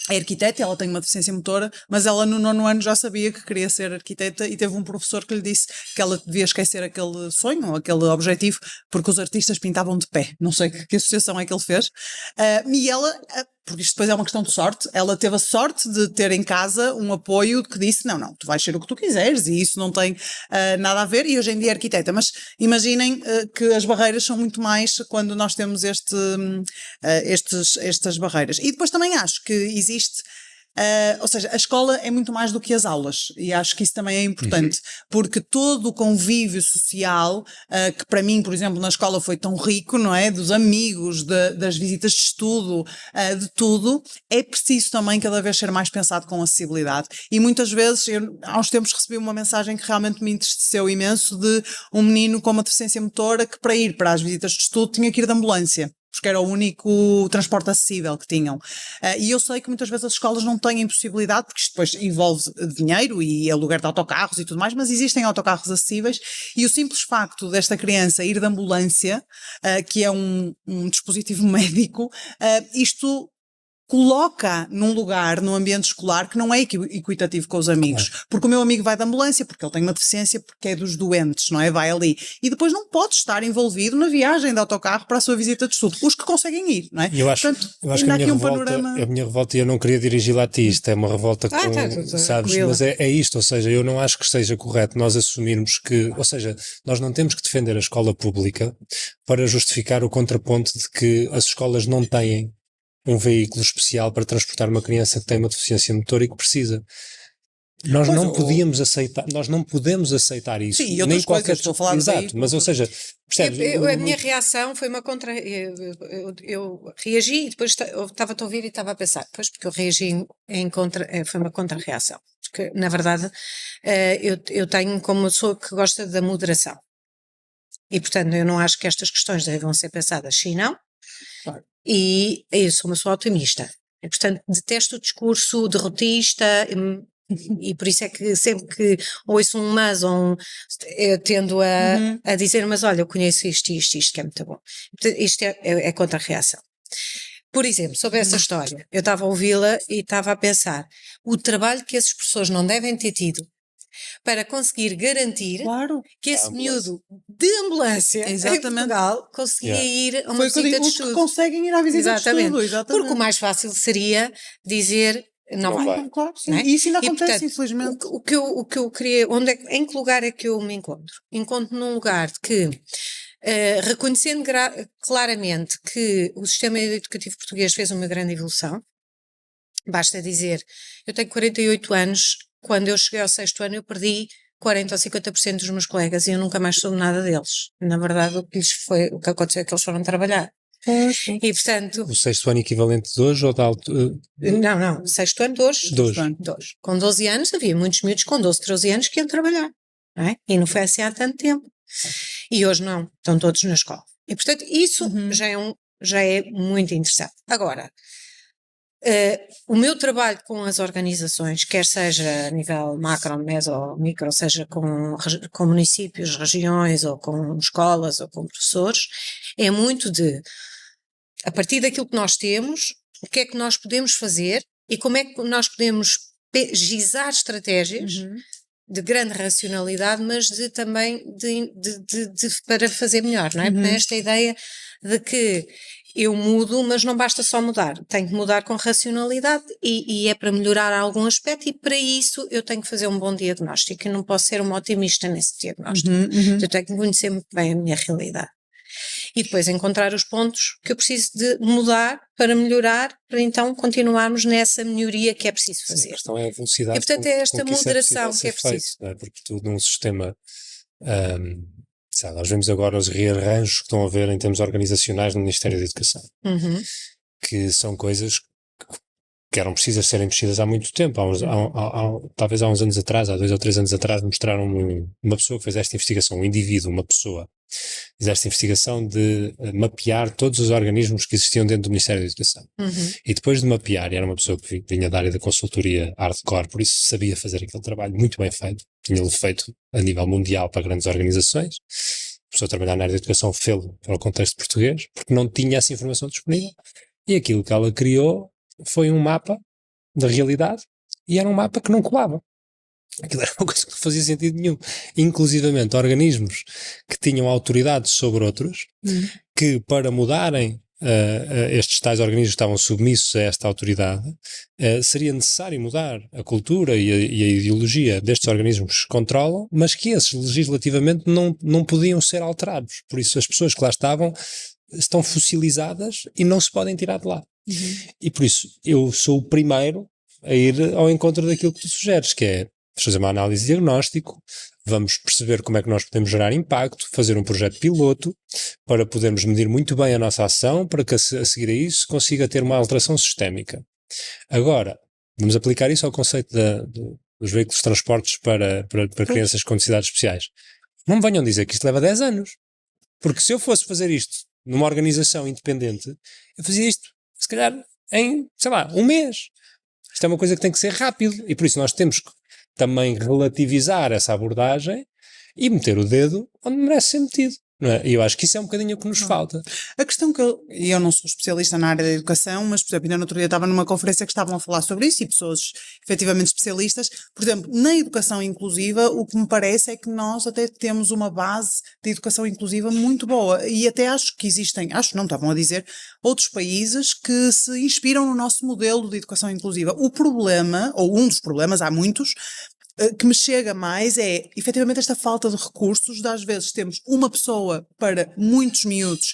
é arquiteta, ela tem uma deficiência motora, mas ela no 9º ano já sabia que queria ser arquiteta e teve um professor que lhe disse que ela devia esquecer aquele sonho, ou aquele objetivo, porque os artistas pintavam de pé. Não sei que associação é que ele fez. E ela, porque isto depois é uma questão de sorte, ela teve a sorte de ter em casa um apoio que disse, não, tu vais ser o que tu quiseres e isso não tem nada a ver, e hoje em dia é arquiteta. Mas imaginem que as barreiras são muito mais quando nós temos estas barreiras. E depois também acho que existe, ou seja, a escola é muito mais do que as aulas e acho que isso também é importante, porque todo o convívio social, que para mim, por exemplo, na escola foi tão rico, não é? Dos amigos, das visitas de estudo, de tudo, é preciso também cada vez ser mais pensado com acessibilidade. E muitas vezes, eu há uns tempos recebi uma mensagem que realmente me entristeceu imenso de um menino com uma deficiência motora que para ir para as visitas de estudo tinha que ir de ambulância, porque era o único transporte acessível que tinham. E eu sei que muitas vezes as escolas não têm possibilidade, porque isto depois envolve dinheiro e aluguer de autocarros e tudo mais, mas existem autocarros acessíveis e o simples facto desta criança ir de ambulância, que é um dispositivo médico, isto coloca num lugar, num ambiente escolar que não é equitativo com os amigos. Claro. Porque o meu amigo vai de ambulância, porque ele tem uma deficiência, porque é dos doentes, não é? Vai ali. E depois não pode estar envolvido na viagem de autocarro para a sua visita de estudo. Os que conseguem ir, não é? Eu acho, portanto, eu acho que a minha revolta, e eu não queria dirigi-la a ti, isto é uma revolta sabes, mas é isto, ou seja, eu não acho que seja correto nós assumirmos que, ou seja, nós não temos que defender a escola pública para justificar o contraponto de que as escolas não têm um veículo especial para transportar uma criança que tem uma deficiência motora e que precisa. Nós não podemos aceitar isso. Sim, e outras coisas, estou a falar exato, mas ou seja, percebes? A minha reação foi uma contra... Eu reagi e depois estava-te a ouvir e estava a pensar, pois porque eu reagi em contra... Foi uma contra-reação. Porque, na verdade, eu tenho como uma pessoa que gosta da moderação. E, portanto, eu não acho que estas questões devam ser pensadas sim, não. Claro. E eu sou uma pessoa otimista. E, portanto, detesto o discurso derrotista e por isso é que sempre que ouço um mas ou eu tendo a dizer, mas olha, eu conheço isto que é muito bom. Isto é contra-reação. Por exemplo, sobre essa história, eu estava a ouvi-la e estava a pensar o trabalho que essas pessoas não devem ter tido para conseguir garantir que esse miúdo de ambulância em Portugal conseguia ir a uma visita de estudo. Os que conseguem ir à visita de estudo, exatamente. Porque o mais fácil seria dizer não vai. Claro, sim. E isso ainda acontece, portanto, infelizmente. O que eu queria, em que lugar é que eu me encontro? Encontro num lugar que, reconhecendo claramente que o sistema educativo português fez uma grande evolução, basta dizer, eu tenho 48 anos, quando eu cheguei ao 6º ano eu perdi 40 ou 50% dos meus colegas e eu nunca mais soube nada deles. Na verdade, o que aconteceu é que eles foram trabalhar. E portanto... O 6º ano equivalente de hoje ou da altura? Não, 6º ano de hoje. Com 12 anos havia muitos miúdos com 12, 13 anos que iam trabalhar. Não é? E não foi assim há tanto tempo. E hoje não, estão todos na escola. E portanto isso já é muito interessante. Agora, o meu trabalho com as organizações, quer seja a nível macro, meso ou micro, seja com municípios, regiões ou com escolas ou com professores, é muito a partir daquilo que nós temos, o que é que nós podemos fazer e como é que nós podemos gizar estratégias de grande racionalidade, mas também para fazer melhor, não é? Porque esta ideia de que eu mudo, mas não basta só mudar, tenho que mudar com racionalidade e é para melhorar algum aspecto e para isso eu tenho que fazer um bom diagnóstico e não posso ser uma otimista nesse diagnóstico. Eu tenho que conhecer muito bem a minha realidade. E depois encontrar os pontos que eu preciso de mudar para melhorar, para então continuarmos nessa melhoria que é preciso fazer. Sim, a questão é a velocidade. E portanto é esta moderação que é preciso. Não é? Porque tu num sistema, nós vemos agora os rearranjos que estão a haver em termos organizacionais no Ministério da Educação, que são coisas que eram precisas serem mexidas há muito tempo, talvez há uns anos atrás, há 2 ou 3 anos atrás, mostraram uma pessoa que fez esta investigação, um indivíduo, uma pessoa, fez esta investigação de mapear todos os organismos que existiam dentro do Ministério da Educação. E depois de mapear, e era uma pessoa que vinha da área da consultoria hardcore, por isso sabia fazer aquele trabalho muito bem feito, tinha-lo feito a nível mundial para grandes organizações, a pessoa a trabalhar na área da educação fê-lo para o contexto português, porque não tinha essa informação disponível. E aquilo que ela criou foi um mapa da realidade e era um mapa que não colava. Aquilo era uma coisa que não fazia sentido nenhum. Inclusivamente organismos que tinham autoridade sobre outros, que para mudarem estes tais organismos que estavam submissos a esta autoridade, seria necessário mudar a cultura e a ideologia destes organismos que controlam, mas que esses legislativamente não podiam ser alterados. Por isso as pessoas que lá estão fossilizadas e não se podem tirar de lá. E por isso eu sou o primeiro a ir ao encontro daquilo que tu sugeres, que é fazer uma análise de diagnóstico, vamos perceber como é que nós podemos gerar impacto, fazer um projeto piloto para podermos medir muito bem a nossa ação, para que a seguir a isso consiga ter uma alteração sistémica. Agora, vamos aplicar isso ao conceito dos veículos de transportes para crianças com necessidades especiais. Não me venham dizer que isto leva 10 anos, porque se eu fosse fazer isto numa organização independente, eu fazia isto se calhar em, um mês. Isto é uma coisa que tem que ser rápido e por isso nós temos que também relativizar essa abordagem e meter o dedo onde merece ser metido. não é? E eu acho que isso é um bocadinho o que nos falta. A questão que eu não sou especialista na área da educação, mas, por exemplo, ainda no outro dia estava numa conferência que estavam a falar sobre isso e pessoas efetivamente especialistas. Por exemplo, na educação inclusiva, o que me parece é que nós até temos uma base de educação inclusiva muito boa e até acho que existem, não estavam a dizer, outros países que se inspiram no nosso modelo de educação inclusiva. O problema, ou um dos problemas, há muitos, que me chega mais é, efetivamente, esta falta de recursos. Às vezes temos uma pessoa para muitos miúdos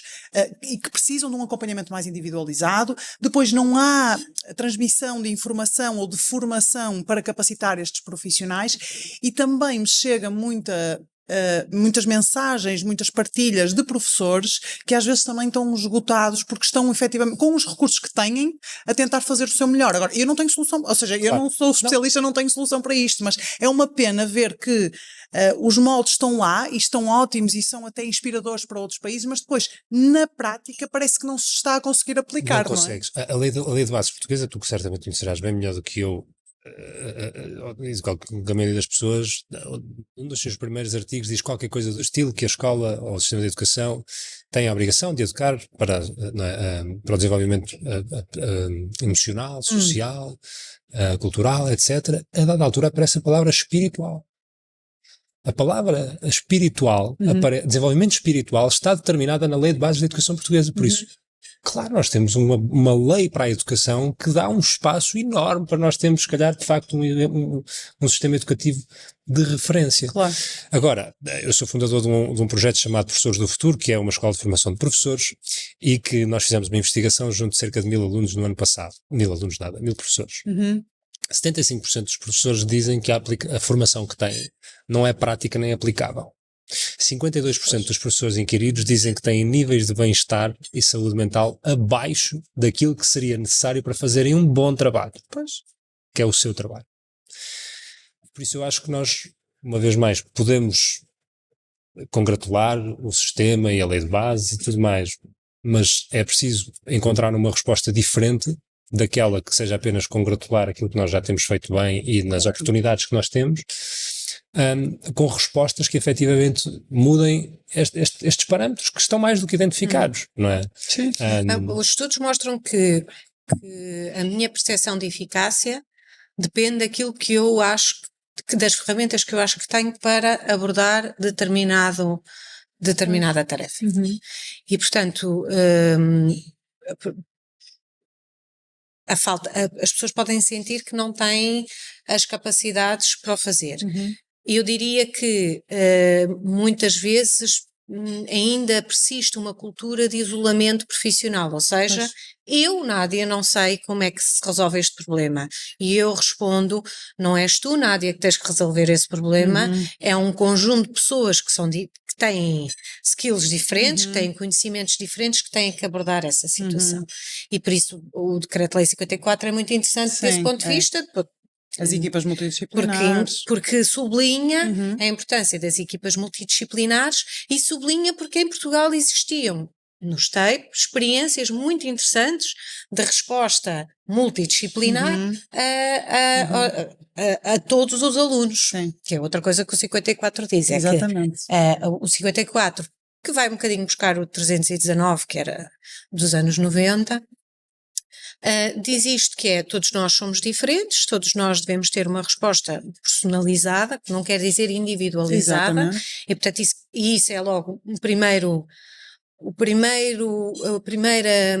e que precisam de um acompanhamento mais individualizado. Depois não há transmissão de informação ou de formação para capacitar estes profissionais e também me chega muitas mensagens, muitas partilhas de professores que às vezes também estão esgotados porque estão efetivamente com os recursos que têm a tentar fazer o seu melhor. Agora, eu não tenho solução, ou seja, eu não sou especialista, não tenho solução para isto, mas é uma pena ver que os moldes estão lá e estão ótimos e são até inspiradores para outros países, mas depois, na prática, parece que não se está a conseguir aplicar. Não consegues. A lei de bases portuguesa, tu que certamente conhecerás bem melhor do que eu, diz que a maioria das pessoas, um dos seus primeiros artigos diz qualquer coisa do estilo que a escola ou o sistema de educação tem a obrigação de educar para o desenvolvimento emocional, social, cultural, etc. A dada altura aparece a palavra espiritual. A palavra espiritual, desenvolvimento espiritual, está determinada na Lei de Bases da Educação Portuguesa. Por isso, claro, nós temos uma lei para a educação que dá um espaço enorme para nós termos, se calhar, de facto, um sistema educativo de referência. Claro. Agora, eu sou fundador de um projeto chamado Professores do Futuro, que é uma escola de formação de professores, e que nós fizemos uma investigação junto de cerca de 1000 alunos no ano passado. 1000 alunos nada, 1000 professores. 75% dos professores dizem que a formação que têm não é prática nem aplicável. 52% dos professores inquiridos dizem que têm níveis de bem-estar e saúde mental abaixo daquilo que seria necessário para fazerem um bom trabalho. Que é o seu trabalho. Por isso eu acho que nós, uma vez mais, podemos congratular o sistema e a lei de base e tudo mais, mas é preciso encontrar uma resposta diferente daquela que seja apenas congratular aquilo que nós já temos feito bem e nas oportunidades que nós temos, com respostas que efetivamente mudem estes parâmetros que estão mais do que identificados, não é? Sim. Os estudos mostram que a minha percepção de eficácia depende daquilo que eu acho, das ferramentas que eu acho que tenho para abordar determinada tarefa. E, portanto, as pessoas podem sentir que não têm as capacidades para o fazer. E eu diria que muitas vezes ainda persiste uma cultura de isolamento profissional, ou seja, eu, Nádia, não sei como é que se resolve este problema. E eu respondo, não és tu, Nádia, que tens que resolver esse problema, é um conjunto de pessoas que têm skills diferentes, que têm conhecimentos diferentes, que têm que abordar essa situação. E por isso o Decreto-Lei 54 é muito interessante desse ponto de vista. As equipas multidisciplinares. Porque sublinha a importância das equipas multidisciplinares e sublinha porque em Portugal existiam nos TAPE experiências muito interessantes de resposta multidisciplinar a todos os alunos. Sim. Que é outra coisa que o 54 diz. Exatamente. É que o 54, que vai um bocadinho buscar o 319, que era dos anos 90, diz isto, que é todos nós somos diferentes, todos nós devemos ter uma resposta personalizada, que não quer dizer individualizada. Exatamente. E portanto isso é logo a primeira,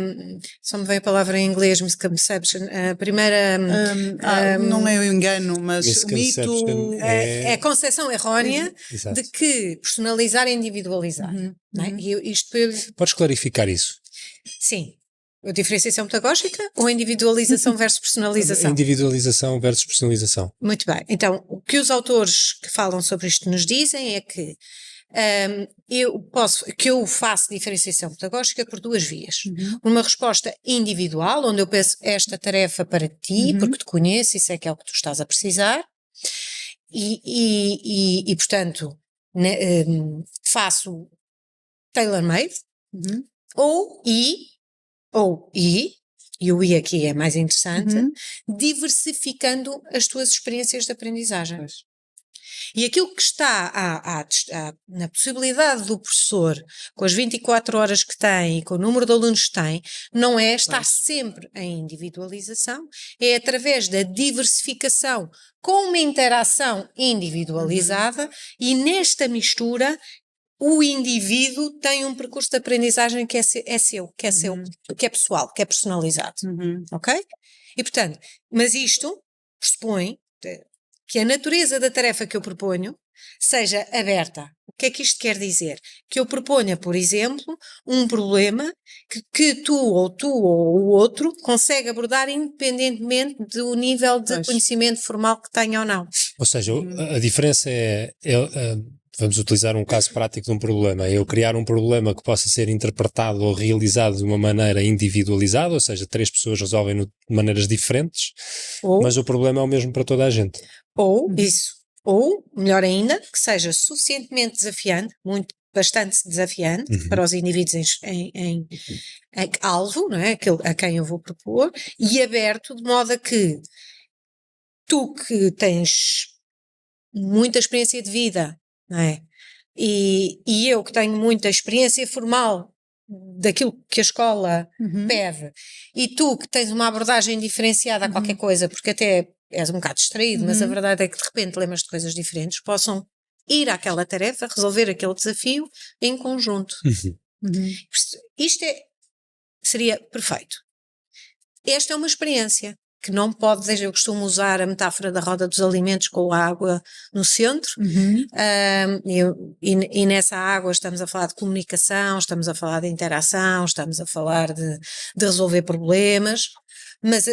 só me vem a palavra em inglês, misconception, a primeira... não é o engano, mas o mito... É a concepção errónea de que personalizar é individualizar. Não é? E Podes clarificar isso? Sim. A diferenciação pedagógica ou individualização versus personalização? Individualização versus personalização. Muito bem. Então, o que os autores que falam sobre isto nos dizem é que eu faço diferenciação pedagógica por duas vias. Uma resposta individual, onde eu peço esta tarefa para ti, porque te conheço e sei que é o que tu estás a precisar, e portanto, faço tailor-made, e o I aqui é mais interessante, diversificando as tuas experiências de aprendizagem. E aquilo que está na possibilidade do professor, com as 24 horas que tem e com o número de alunos que tem, não é estar sempre em individualização, é através da diversificação com uma interação individualizada e nesta mistura o indivíduo tem um percurso de aprendizagem que é seu, que é pessoal, que é personalizado, ok? E portanto, mas isto pressupõe que a natureza da tarefa que eu proponho seja aberta. O que é que isto quer dizer? Que eu proponha, por exemplo, um problema que tu ou o outro consegue abordar independentemente do nível de conhecimento formal que tenha ou não. Ou seja, a diferença vamos utilizar um caso prático de um problema, é eu criar um problema que possa ser interpretado ou realizado de uma maneira individualizada, ou seja, 3 pessoas resolvem de maneiras diferentes, mas o problema é o mesmo para toda a gente. Ou, melhor ainda, que seja suficientemente desafiante, bastante desafiante para os indivíduos em alvo, não é? A quem eu vou propor, e aberto de modo a que tu que tens muita experiência de vida, não é? E eu que tenho muita experiência formal daquilo que a escola pede, e tu que tens uma abordagem diferenciada a qualquer coisa, porque até és um bocado distraído, mas a verdade é que de repente lembras de coisas diferentes, possam ir àquela tarefa, resolver aquele desafio em conjunto. Isto seria perfeito. Esta é uma experiência que não pode, eu costumo usar a metáfora da roda dos alimentos com a água no centro, e nessa água estamos a falar de comunicação, estamos a falar de interação, estamos a falar de resolver problemas, mas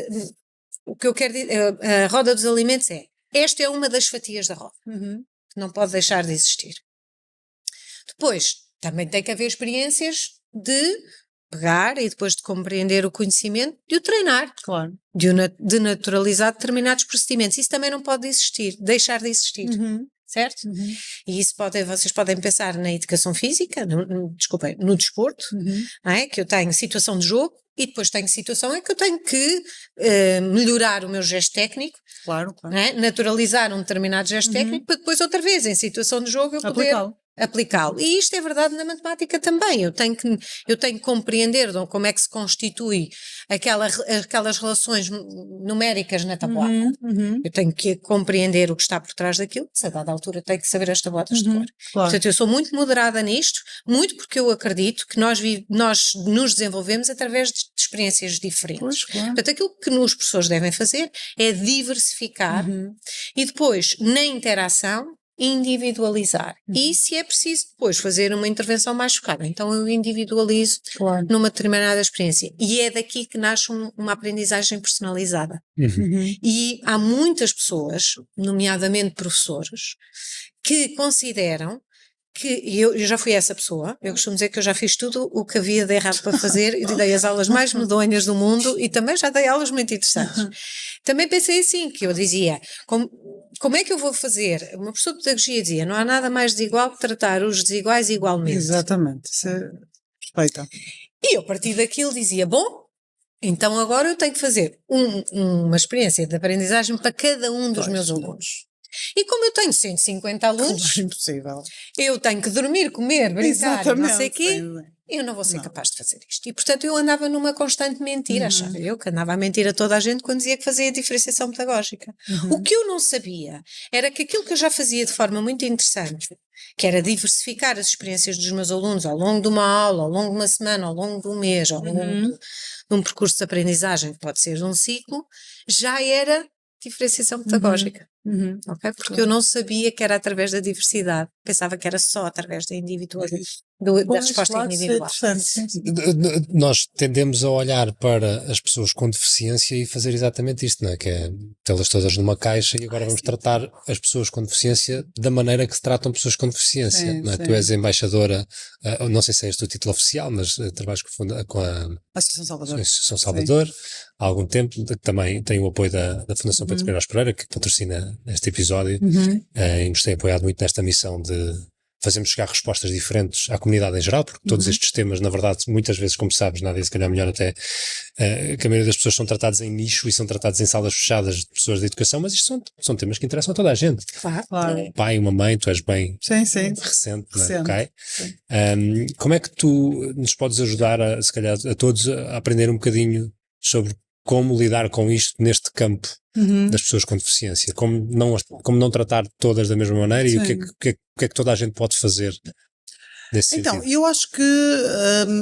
o que eu quero dizer, a roda dos alimentos esta é uma das fatias da roda, que não pode deixar de existir. Depois, também tem que haver experiências de pegar e depois de compreender o conhecimento, de o treinar, claro, de naturalizar determinados procedimentos. Isso também não pode deixar de existir, certo? E isso vocês podem pensar na educação física, no desporto, não é? Que eu tenho situação de jogo e depois tenho situação em que eu tenho que melhorar o meu gesto técnico, claro. Não é? Naturalizar um determinado gesto técnico para depois outra vez em situação de jogo eu poder aplicá-lo. E isto é verdade na matemática também. Eu tenho que compreender como é que se constitui aquelas relações numéricas na tabuada. Eu tenho que compreender o que está por trás daquilo, se a dada altura tenho que saber as tabuadas de cor. Claro. Portanto, eu sou muito moderada nisto, muito porque eu acredito que nós nos desenvolvemos através de experiências diferentes. Claro. Portanto, aquilo que os professores devem fazer é diversificar e depois, na interação, individualizar. E se é preciso depois fazer uma intervenção mais focada, então eu individualizo numa determinada experiência. E é daqui que nasce uma aprendizagem personalizada. E há muitas pessoas, nomeadamente professores, que consideram que eu já fui essa pessoa, eu costumo dizer que eu já fiz tudo o que havia de errado para fazer e dei as aulas mais medonhas do mundo e também já dei aulas muito interessantes. Também pensei assim, que eu dizia, como é que eu vou fazer? Uma pessoa de pedagogia dizia, não há nada mais desigual que tratar os desiguais igualmente. Exatamente, isso é perfeito. E eu a partir daquilo dizia, bom, então agora eu tenho que fazer uma experiência de aprendizagem para cada um dos meus alunos. E como eu tenho 150 alunos, impossível. Eu tenho que dormir, comer, brincar, não sei o quê, eu não vou ser Não. capaz de fazer isto. E portanto eu andava numa constante mentira, achava eu que andava a mentir a toda a gente quando dizia que fazia diferenciação pedagógica. O que eu não sabia era que aquilo que eu já fazia de forma muito interessante, que era diversificar as experiências dos meus alunos ao longo de uma aula, ao longo de uma semana, ao longo de um mês, ao longo de um percurso de aprendizagem, que pode ser de um ciclo, já era diferenciação pedagógica. Okay? Porque eu não sabia que era através da diversidade, pensava que era só através da individualidade, da resposta individual. Nós tendemos a olhar para as pessoas com deficiência e fazer exatamente isto, não é? Que é tê-las todas numa caixa e agora vamos tratar as pessoas com deficiência da maneira que se tratam pessoas com deficiência. Sim, não é? sim. Tu és embaixadora, não sei se é este o título oficial, mas trabalhas com a Associação Salvador. Associação Salvador há algum tempo, que também tem o apoio da Fundação Pedro Pereira, que patrocina este episódio, e nos tem apoiado muito nesta missão de fazemos chegar respostas diferentes à comunidade em geral, porque todos estes temas, na verdade, muitas vezes, como sabes, Nádia, se calhar melhor até, que a maioria das pessoas são tratadas em nicho e são tratadas em salas fechadas de pessoas de educação, mas isto são temas que interessam a toda a gente. Claro. Um pai, uma mãe, tu és bem recente, não é? Okay? Como é que tu nos podes ajudar, se calhar, a todos a aprender um bocadinho sobre como lidar com isto neste campo das pessoas com deficiência, como não tratar todas da mesma maneira e o que é que toda a gente pode fazer nesse sentido? Então, eu acho que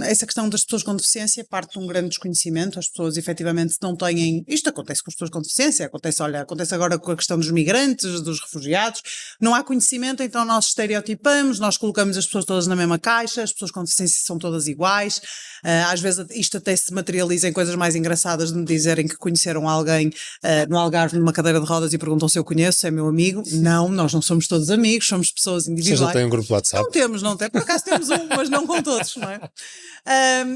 essa questão das pessoas com deficiência parte de um grande desconhecimento. As pessoas efetivamente não têm, isto acontece com as pessoas com deficiência, acontece agora com a questão dos migrantes, dos refugiados, não há conhecimento, então nós estereotipamos, nós colocamos as pessoas todas na mesma caixa, as pessoas com deficiência são todas iguais. Às vezes isto até se materializa em coisas mais engraçadas, de me dizerem que conheceram alguém no Algarve numa cadeira de rodas e perguntam se eu conheço, é meu amigo. Não, nós não somos todos amigos, somos pessoas individuais. Vocês não têm um grupo de WhatsApp? Não temos, por acaso temos um, mas não com todos, não é?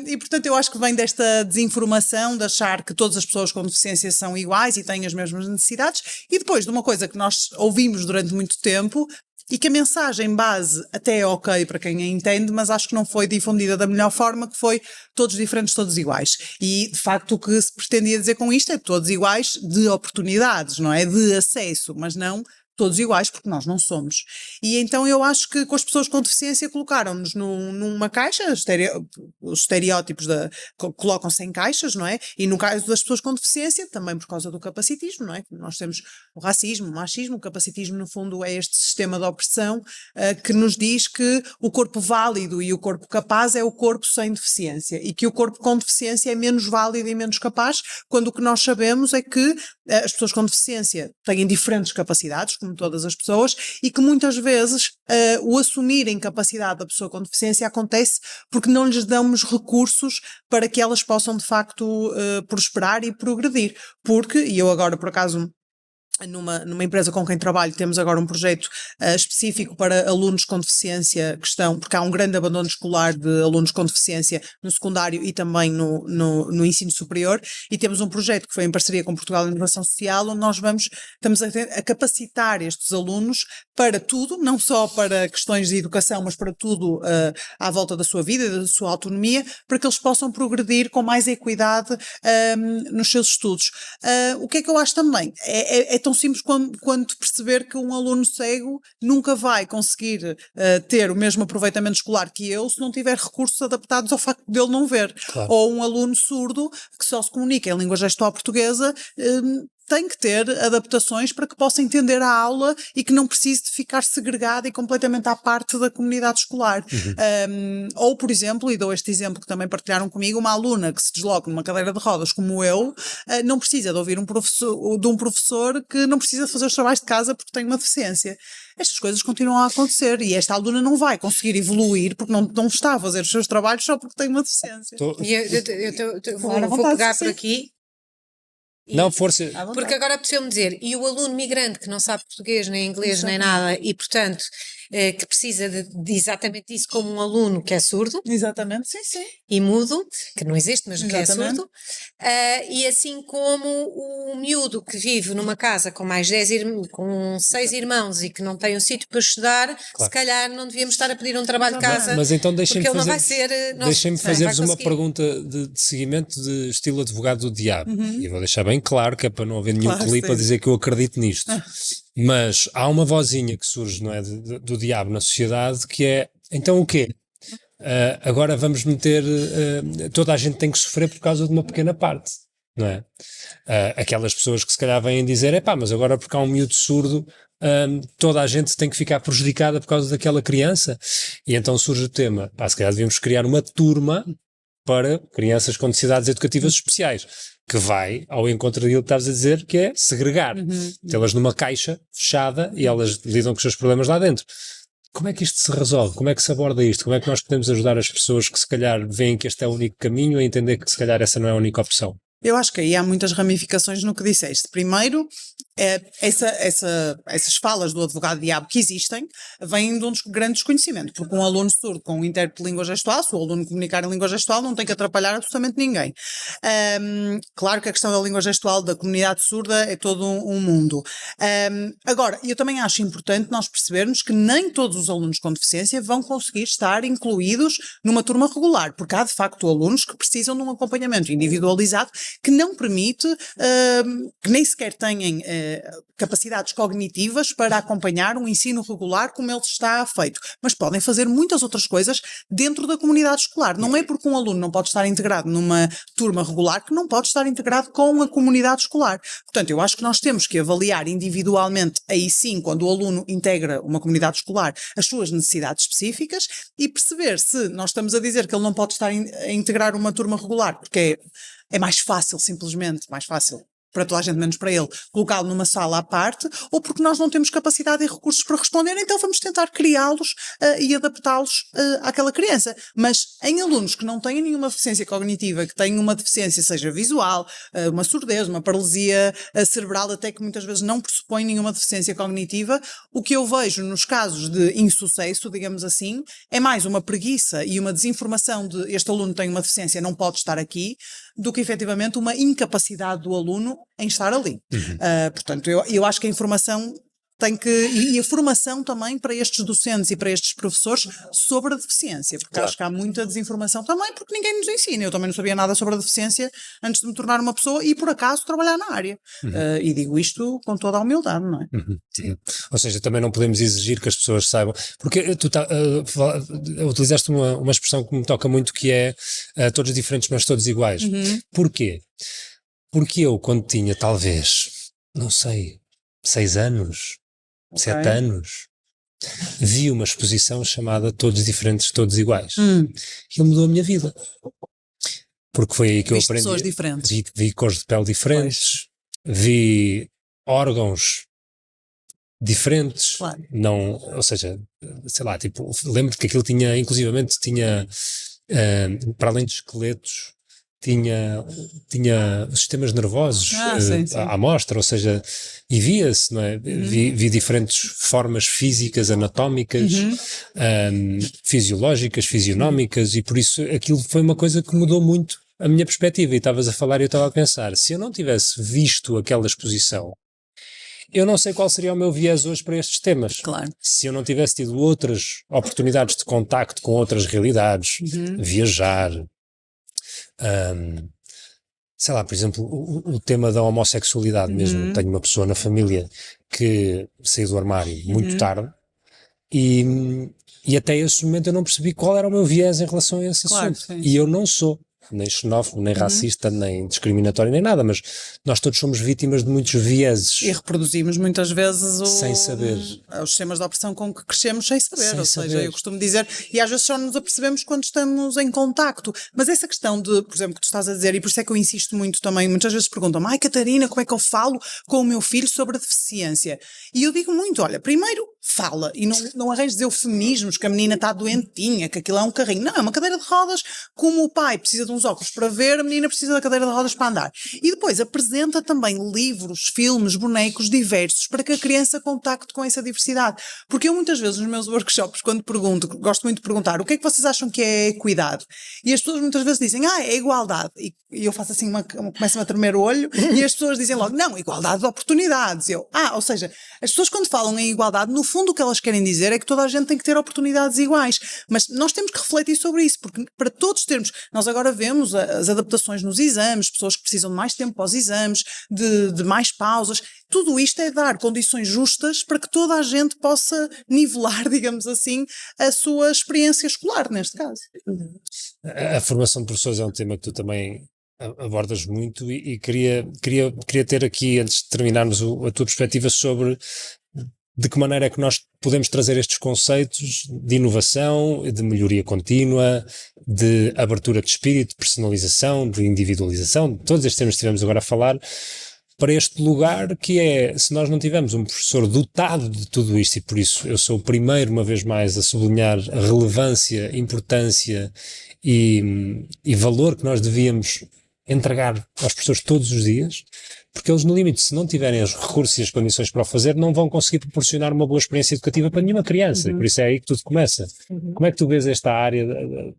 E portanto eu acho que vem desta desinformação de achar que todas as pessoas com deficiência são iguais e têm as mesmas necessidades, e depois de uma coisa que nós ouvimos durante muito tempo, e que a mensagem base até é ok para quem a entende, mas acho que não foi difundida da melhor forma, que foi todos diferentes, todos iguais. E, de facto, o que se pretendia dizer com isto é todos iguais de oportunidades, não é? De acesso, mas não todos iguais, porque nós não somos. E então eu acho que com as pessoas com deficiência colocaram-nos numa caixa, os estereótipos colocam-se em caixas, não é? E no caso das pessoas com deficiência, também por causa do capacitismo, não é? Nós temos o racismo, o machismo, o capacitismo no fundo é este sistema de opressão que nos diz que o corpo válido e o corpo capaz é o corpo sem deficiência, e que o corpo com deficiência é menos válido e menos capaz, quando o que nós sabemos é que as pessoas com deficiência têm diferentes capacidades, como todas as pessoas, e que muitas vezes o assumir a incapacidade da pessoa com deficiência acontece porque não lhes damos recursos para que elas possam de facto prosperar e progredir. Porque, e eu agora por acaso numa empresa com quem trabalho, temos agora um projeto específico para alunos com deficiência, porque há um grande abandono escolar de alunos com deficiência no secundário e também no ensino superior, e temos um projeto que foi em parceria com Portugal Inovação Social, onde nós estamos a capacitar estes alunos para tudo, não só para questões de educação, mas para tudo à volta da sua vida e da sua autonomia, para que eles possam progredir com mais equidade nos seus estudos. O que é que eu acho também? É tão simples quanto perceber que um aluno cego nunca vai conseguir ter o mesmo aproveitamento escolar que eu se não tiver recursos adaptados ao facto de ele não ver. Claro. Ou um aluno surdo que só se comunica em língua gestual portuguesa tem que ter adaptações para que possa entender a aula e que não precise de ficar segregado e completamente à parte da comunidade escolar. Ou, por exemplo, e dou este exemplo que também partilharam comigo, uma aluna que se desloca numa cadeira de rodas como eu, não precisa de ouvir de um professor que não precisa fazer os trabalhos de casa porque tem uma deficiência. Estas coisas continuam a acontecer e esta aluna não vai conseguir evoluir porque não está a fazer os seus trabalhos só porque tem uma deficiência. Eu vou pegar por aqui. Não, força. Porque agora apeteceu-me dizer, e o aluno migrante que não sabe português, nem inglês, nem nada, e portanto que precisa de exatamente isso, como um aluno que é surdo. Exatamente, sim. E mudo, que não existe, mas que é surdo. E assim como o miúdo que vive numa casa com com 6 irmãos e que não tem um sítio para estudar, claro, se calhar não devíamos estar a pedir um trabalho de casa, mas então porque ele não vai ser... Deixem-me fazer-vos uma pergunta de seguimento de estilo advogado do diabo. E vou deixar bem claro, que é para não haver nenhum clipe a dizer que eu acredito nisto. Mas há uma vozinha que surge, não é, do diabo na sociedade, que é, então o quê? Agora vamos meter, toda a gente tem que sofrer por causa de uma pequena parte, não é? Aquelas pessoas que se calhar vêm dizer, mas agora porque há um miúdo surdo, toda a gente tem que ficar prejudicada por causa daquela criança. E então surge o tema, se calhar devíamos criar uma turma para crianças com necessidades educativas especiais, que vai ao encontro daquilo que estavas a dizer, que é segregar. Tê-las numa caixa fechada e elas lidam com os seus problemas lá dentro. Como é que isto se resolve? Como é que se aborda isto? Como é que nós podemos ajudar as pessoas que se calhar veem que este é o único caminho a entender que se calhar essa não é a única opção? Eu acho que aí há muitas ramificações no que disseste. Primeiro, essas falas do advogado-diabo que existem vêm de um grande desconhecimento, porque um aluno surdo com um intérprete de língua gestual, se o aluno comunicar em língua gestual, não tem que atrapalhar absolutamente ninguém. Claro que a questão da língua gestual da comunidade surda é todo um mundo. Agora, eu também acho importante nós percebermos que nem todos os alunos com deficiência vão conseguir estar incluídos numa turma regular, porque há de facto alunos que precisam de um acompanhamento individualizado que não permite, que nem sequer tenham capacidades cognitivas para acompanhar um ensino regular como ele está feito, mas podem fazer muitas outras coisas dentro da comunidade escolar. Não é porque um aluno não pode estar integrado numa turma regular que não pode estar integrado com a comunidade escolar. Portanto, eu acho que nós temos que avaliar individualmente, aí sim, quando o aluno integra uma comunidade escolar, as suas necessidades específicas e perceber se nós estamos a dizer que ele não pode estar a integrar uma turma regular, porque é mais fácil, simplesmente, mais fácil para toda a gente, menos para ele, colocá-lo numa sala à parte, ou porque nós não temos capacidade e recursos para responder, então vamos tentar criá-los e adaptá-los àquela criança. Mas em alunos que não têm nenhuma deficiência cognitiva, que têm uma deficiência, seja visual, uma surdez, uma paralisia cerebral, até que muitas vezes não pressupõe nenhuma deficiência cognitiva, o que eu vejo nos casos de insucesso, digamos assim, é mais uma preguiça e uma desinformação de este aluno tem uma deficiência, não pode estar aqui, do que efetivamente uma incapacidade do aluno em estar ali. Portanto, eu acho que a informação tem que, e a formação também para estes docentes e para estes professores sobre a deficiência, porque acho que há muita desinformação também, porque ninguém nos ensina. Eu também não sabia nada sobre a deficiência antes de me tornar uma pessoa e, por acaso, trabalhar na área. E digo isto com toda a humildade, não é? Sim. Ou seja, também não podemos exigir que as pessoas saibam, porque tu utilizaste uma expressão que me toca muito, que é todos diferentes, mas todos iguais. Porquê? Porque eu, quando tinha talvez, não sei, 6 anos, 7 anos, vi uma exposição chamada Todos Diferentes, Todos Iguais. Aquilo mudou a minha vida. Porque foi aí que eu aprendi. Pessoas diferentes. Vi cores de pele diferentes, vi órgãos diferentes, Claro. não, ou seja, sei lá, tipo, lembro que aquilo tinha, inclusivamente tinha, para além de esqueletos, tinha sistemas nervosos Sim. à amostra, ou seja, e via-se, não é? Vi diferentes formas físicas, anatómicas, fisiológicas, fisionómicas, e por isso aquilo foi uma coisa que mudou muito a minha perspectiva. E estavas a falar e eu estava a pensar, se eu não tivesse visto aquela exposição, eu não sei qual seria o meu viés hoje para estes temas. Claro. Se eu não tivesse tido outras oportunidades de contacto com outras realidades, viajar, sei lá, por exemplo, o tema da homossexualidade mesmo. Tenho uma pessoa na família que saiu do armário muito tarde e até esse momento eu não percebi qual era o meu viés em relação a esse assunto. Sim. E eu não sou nem xenófobo, nem racista, nem discriminatório, nem nada, mas nós todos somos vítimas de muitos vieses. E reproduzimos muitas vezes sem saber. Os sistemas de opressão com que crescemos sem saber. Sem Ou seja, saber. eu costumo dizer, e às vezes só nos apercebemos quando estamos em contacto. Mas essa questão de, por exemplo, que tu estás a dizer, e por isso é que eu insisto muito também, muitas vezes perguntam-me, ai Catarina, como é que eu falo com o meu filho sobre a deficiência? E eu digo muito, olha, primeiro fala, e não arranjes eufemismos que a menina está doentinha, que aquilo é um carrinho. Não, é uma cadeira de rodas, como o pai precisa de uns óculos para ver, a menina precisa da cadeira de rodas para andar. E depois apresenta também livros, filmes, bonecos diversos para que a criança contacte com essa diversidade. Porque eu muitas vezes nos meus workshops, quando pergunto, gosto muito de perguntar, o que é que vocês acham que é equidade? E as pessoas muitas vezes dizem, é igualdade. E eu faço assim, começo-me a tremer o olho, e as pessoas dizem logo, não, igualdade de oportunidades. Ou seja, as pessoas quando falam em igualdade, no fundo o que elas querem dizer é que toda a gente tem que ter oportunidades iguais. Mas nós temos que refletir sobre isso, porque para todos termos, nós agora vemos as adaptações nos exames, pessoas que precisam de mais tempo para os exames, de mais pausas, tudo isto é dar condições justas para que toda a gente possa nivelar, digamos assim, a sua experiência escolar, neste caso. A formação de professores é um tema que tu também abordas muito e queria ter aqui, antes de terminarmos a tua perspectiva sobre de que maneira é que nós podemos trazer estes conceitos de inovação, de melhoria contínua, de abertura de espírito, de personalização, de individualização, todos estes temas que estivemos agora a falar, para este lugar que é, se nós não tivermos um professor dotado de tudo isto, e por isso eu sou o primeiro, uma vez mais, a sublinhar a relevância, importância e valor que nós devíamos entregar aos professores todos os dias, porque eles, no limite, se não tiverem os recursos e as condições para o fazer, não vão conseguir proporcionar uma boa experiência educativa para nenhuma criança. E por isso é aí que tudo começa. Como é que tu vês esta área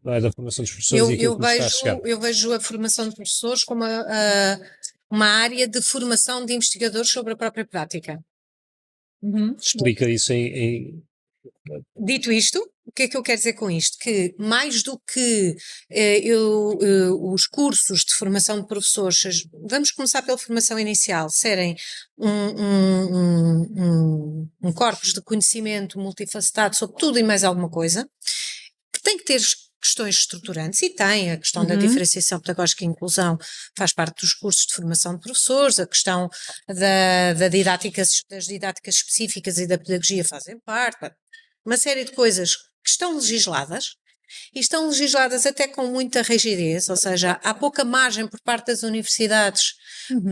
da formação dos professores e aquilo que nos está a chegar? Eu vejo a formação de professores como uma área de formação de investigadores sobre a própria prática. Explica isso Dito isto, o que é que eu quero dizer com isto? Que mais do que os cursos de formação de professores, vamos começar pela formação inicial, serem um corpus de conhecimento multifacetado sobre tudo e mais alguma coisa, que tem que ter questões estruturantes, e tem a questão da diferenciação pedagógica e inclusão, faz parte dos cursos de formação de professores, a questão das didáticas específicas e da pedagogia fazem parte, uma série de coisas que estão legisladas, e estão legisladas até com muita rigidez, ou seja, há pouca margem por parte das universidades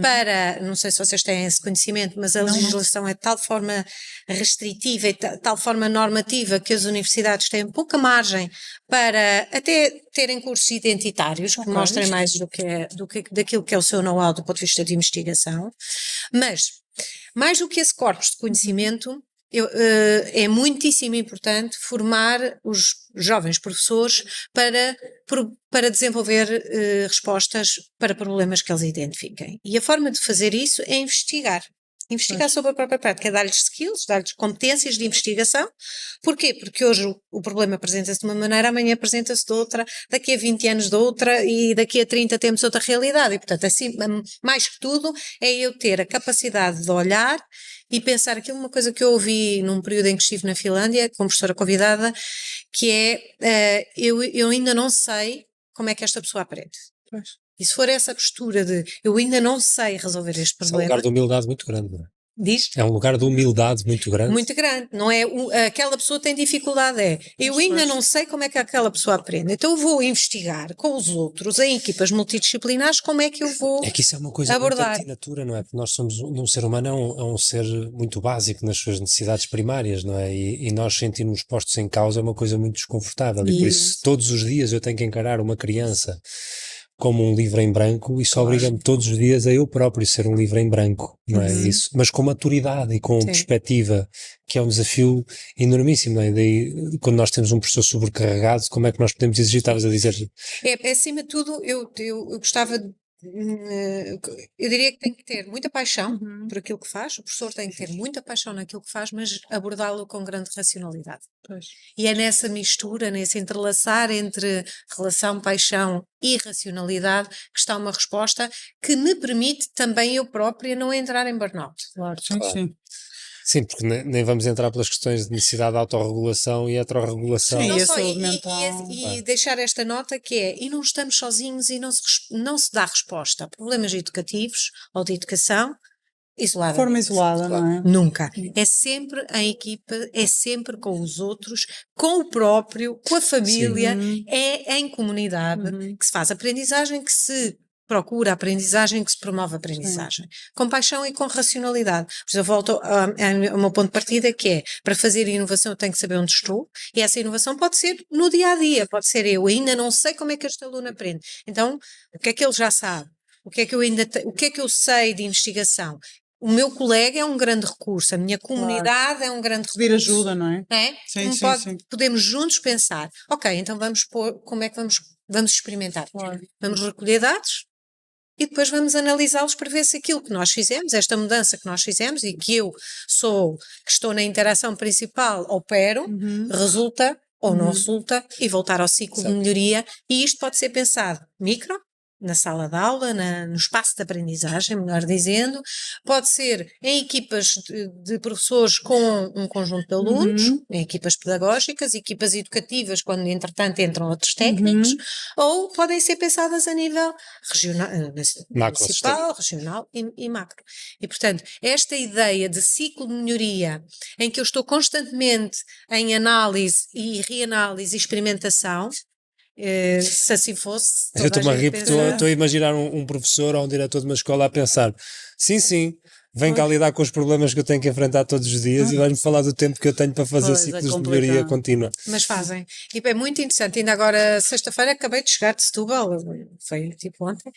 para, não sei se vocês têm esse conhecimento, mas a legislação é de tal forma restritiva e de tal forma normativa que as universidades têm pouca margem para até terem cursos identitários que mostrem mais daquilo que é o seu know-how do ponto de vista de investigação, mas mais do que esse corpus de conhecimento, é muitíssimo importante formar os jovens professores para desenvolver respostas para problemas que eles identifiquem. E a forma de fazer isso é investigar. Investigar sobre a própria prática, dar-lhes skills, dar-lhes competências de investigação. Porquê? Porque hoje o problema apresenta-se de uma maneira, amanhã apresenta-se de outra, daqui a 20 anos de outra e daqui a 30 temos outra realidade. E, portanto, assim, mais que tudo, é eu ter a capacidade de olhar e pensar aquilo, uma coisa que eu ouvi num período em que estive na Finlândia, como professora convidada, que é, eu ainda não sei como é que esta pessoa aprende. E se for essa postura de eu ainda não sei resolver este problema... É um lugar de humildade muito grande, não é? Diz? É um lugar de humildade muito grande. Muito grande, não é? Aquela pessoa tem dificuldade, eu ainda não sei como é que aquela pessoa aprende, então eu vou investigar com os outros, em equipas multidisciplinares, como é que eu vou abordar. É que isso é uma coisa muito antinatura, não é? Porque nós somos, um ser humano é um ser muito básico nas suas necessidades primárias, não é? E nós sentirmos postos em causa é uma coisa muito desconfortável, e por isso todos os dias eu tenho que encarar uma criança como um livro em branco, isso obriga-me todos os dias a eu próprio ser um livro em branco, não é isso? Mas com maturidade e com perspectiva, que é um desafio enormíssimo, não é? Daí, quando nós temos um professor sobrecarregado, como é que nós podemos exigir? Estavas a dizer... Acima de tudo, eu gostava de... Eu diria que tem que ter muita paixão por aquilo que faz, o professor tem que ter muita paixão naquilo que faz, mas abordá-lo com grande racionalidade. E é nessa mistura, nesse entrelaçar entre relação, paixão e racionalidade que está uma resposta que me permite também eu própria não entrar em burnout. Claro, sim. Sim, porque nem vamos entrar pelas questões de necessidade de autorregulação e heterorregulação. Sim, e deixar esta nota que é, e não estamos sozinhos e não se dá resposta a problemas educativos ou de educação isolada. De forma isolada, não é? Nunca. É sempre em equipa, é sempre com os outros, com o próprio, com a família, é em comunidade que se faz aprendizagem, que se procura aprendizagem, que se promove a aprendizagem. Com paixão e com racionalidade. Pois eu volto ao meu ponto de partida, que é, para fazer inovação eu tenho que saber onde estou, e essa inovação pode ser no dia-a-dia, pode ser eu ainda não sei como é que este aluno aprende. Então, o que é que ele já sabe? O que é que eu sei de investigação? O meu colega é um grande recurso, a minha comunidade é um grande recurso. Pedir ajuda, não é? Sim. Podemos juntos pensar, ok, então como é que vamos experimentar? Vamos recolher dados e depois vamos analisá-los para ver se aquilo que nós fizemos, esta mudança que nós fizemos e que que estou na interação principal, opero, resulta ou não resulta, e voltar ao ciclo de melhoria. E isto pode ser pensado micro, na sala de aula, no espaço de aprendizagem, melhor dizendo, pode ser em equipas de professores com um conjunto de alunos, em equipas pedagógicas, equipas educativas, quando entretanto entram outros técnicos, ou podem ser pensadas a nível regional, municipal, regional e macro. E, portanto, esta ideia de ciclo de melhoria, em que eu estou constantemente em análise e reanálise e experimentação, se assim fosse... Eu estou a imaginar um professor ou um diretor de uma escola a pensar, sim, vem cá lidar com os problemas que eu tenho que enfrentar todos os dias e vais-me falar do tempo que eu tenho para fazer Pois, ciclos de complicado. melhoria contínua. Mas fazem. E é muito interessante. Ainda agora, sexta-feira, acabei de chegar de Setúbal, foi tipo ontem,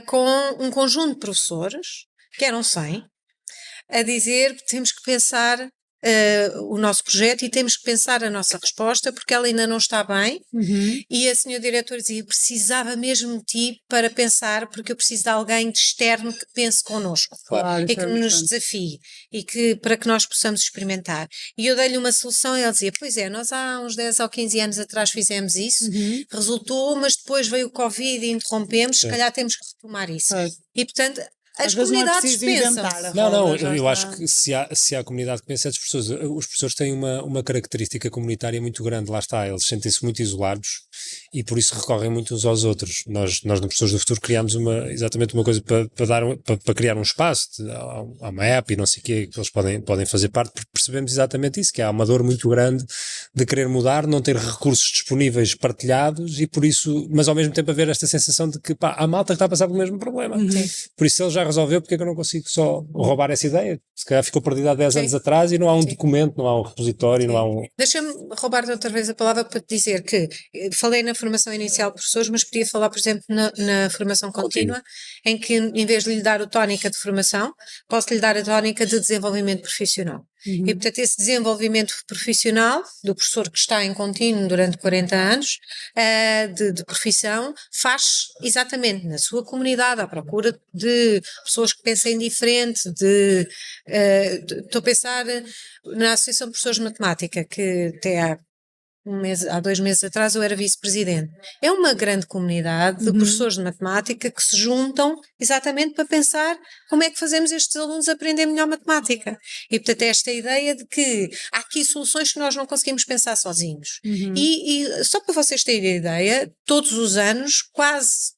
com um conjunto de professores, que eram 100, a dizer que temos que pensar o nosso projeto e temos que pensar a nossa resposta, porque ela ainda não está bem. E a senhora diretora dizia: precisava mesmo de ti para pensar, porque eu preciso de alguém de externo que pense connosco. Claro, E isso que é nos importante. desafie e que para que nós possamos experimentar. E eu dei-lhe uma solução e ele dizia: pois é, nós há uns 10 ou 15 anos atrás fizemos isso, resultou, mas depois veio o Covid e interrompemos, se calhar temos que retomar isso. Pois. E portanto, as Às vezes não é comunidades preciso pensam. inventar a Não, roda, já eu está. acho que se há comunidade que pensa é dos professores. Os professores têm uma característica comunitária muito grande, lá está, eles sentem-se muito isolados e por isso recorrem muito uns aos outros. Nós no Professores do Futuro criámos exatamente uma coisa para criar um espaço, há uma app e não sei o quê, que eles podem fazer parte, porque percebemos exatamente isso, que há uma dor muito grande de querer mudar, não ter recursos disponíveis partilhados e por isso, mas ao mesmo tempo haver esta sensação de que há malta que está a passar pelo mesmo problema. Por isso ele já resolveu, porque é que eu não consigo só roubar essa ideia? Se calhar ficou perdida há 10 anos atrás e não há um documento, não há um repositório, não há um... Deixa-me roubar-te outra vez a palavra para te dizer que falei na formação inicial de professores, mas podia falar, por exemplo, na formação contínua, em que em vez de lhe dar a tónica de formação, posso lhe dar a tónica de desenvolvimento profissional. E portanto esse desenvolvimento profissional do professor que está em contínuo durante 40 anos de profissão faz exatamente na sua comunidade à procura de pessoas que pensem diferente, estou a pensar na Associação de Professores de Matemática, que até há 2 meses atrás eu era vice-presidente. É uma grande comunidade de professores de matemática que se juntam exatamente para pensar como é que fazemos estes alunos aprender melhor matemática. E portanto esta ideia de que há aqui soluções que nós não conseguimos pensar sozinhos. E só para vocês terem a ideia, todos os anos, quase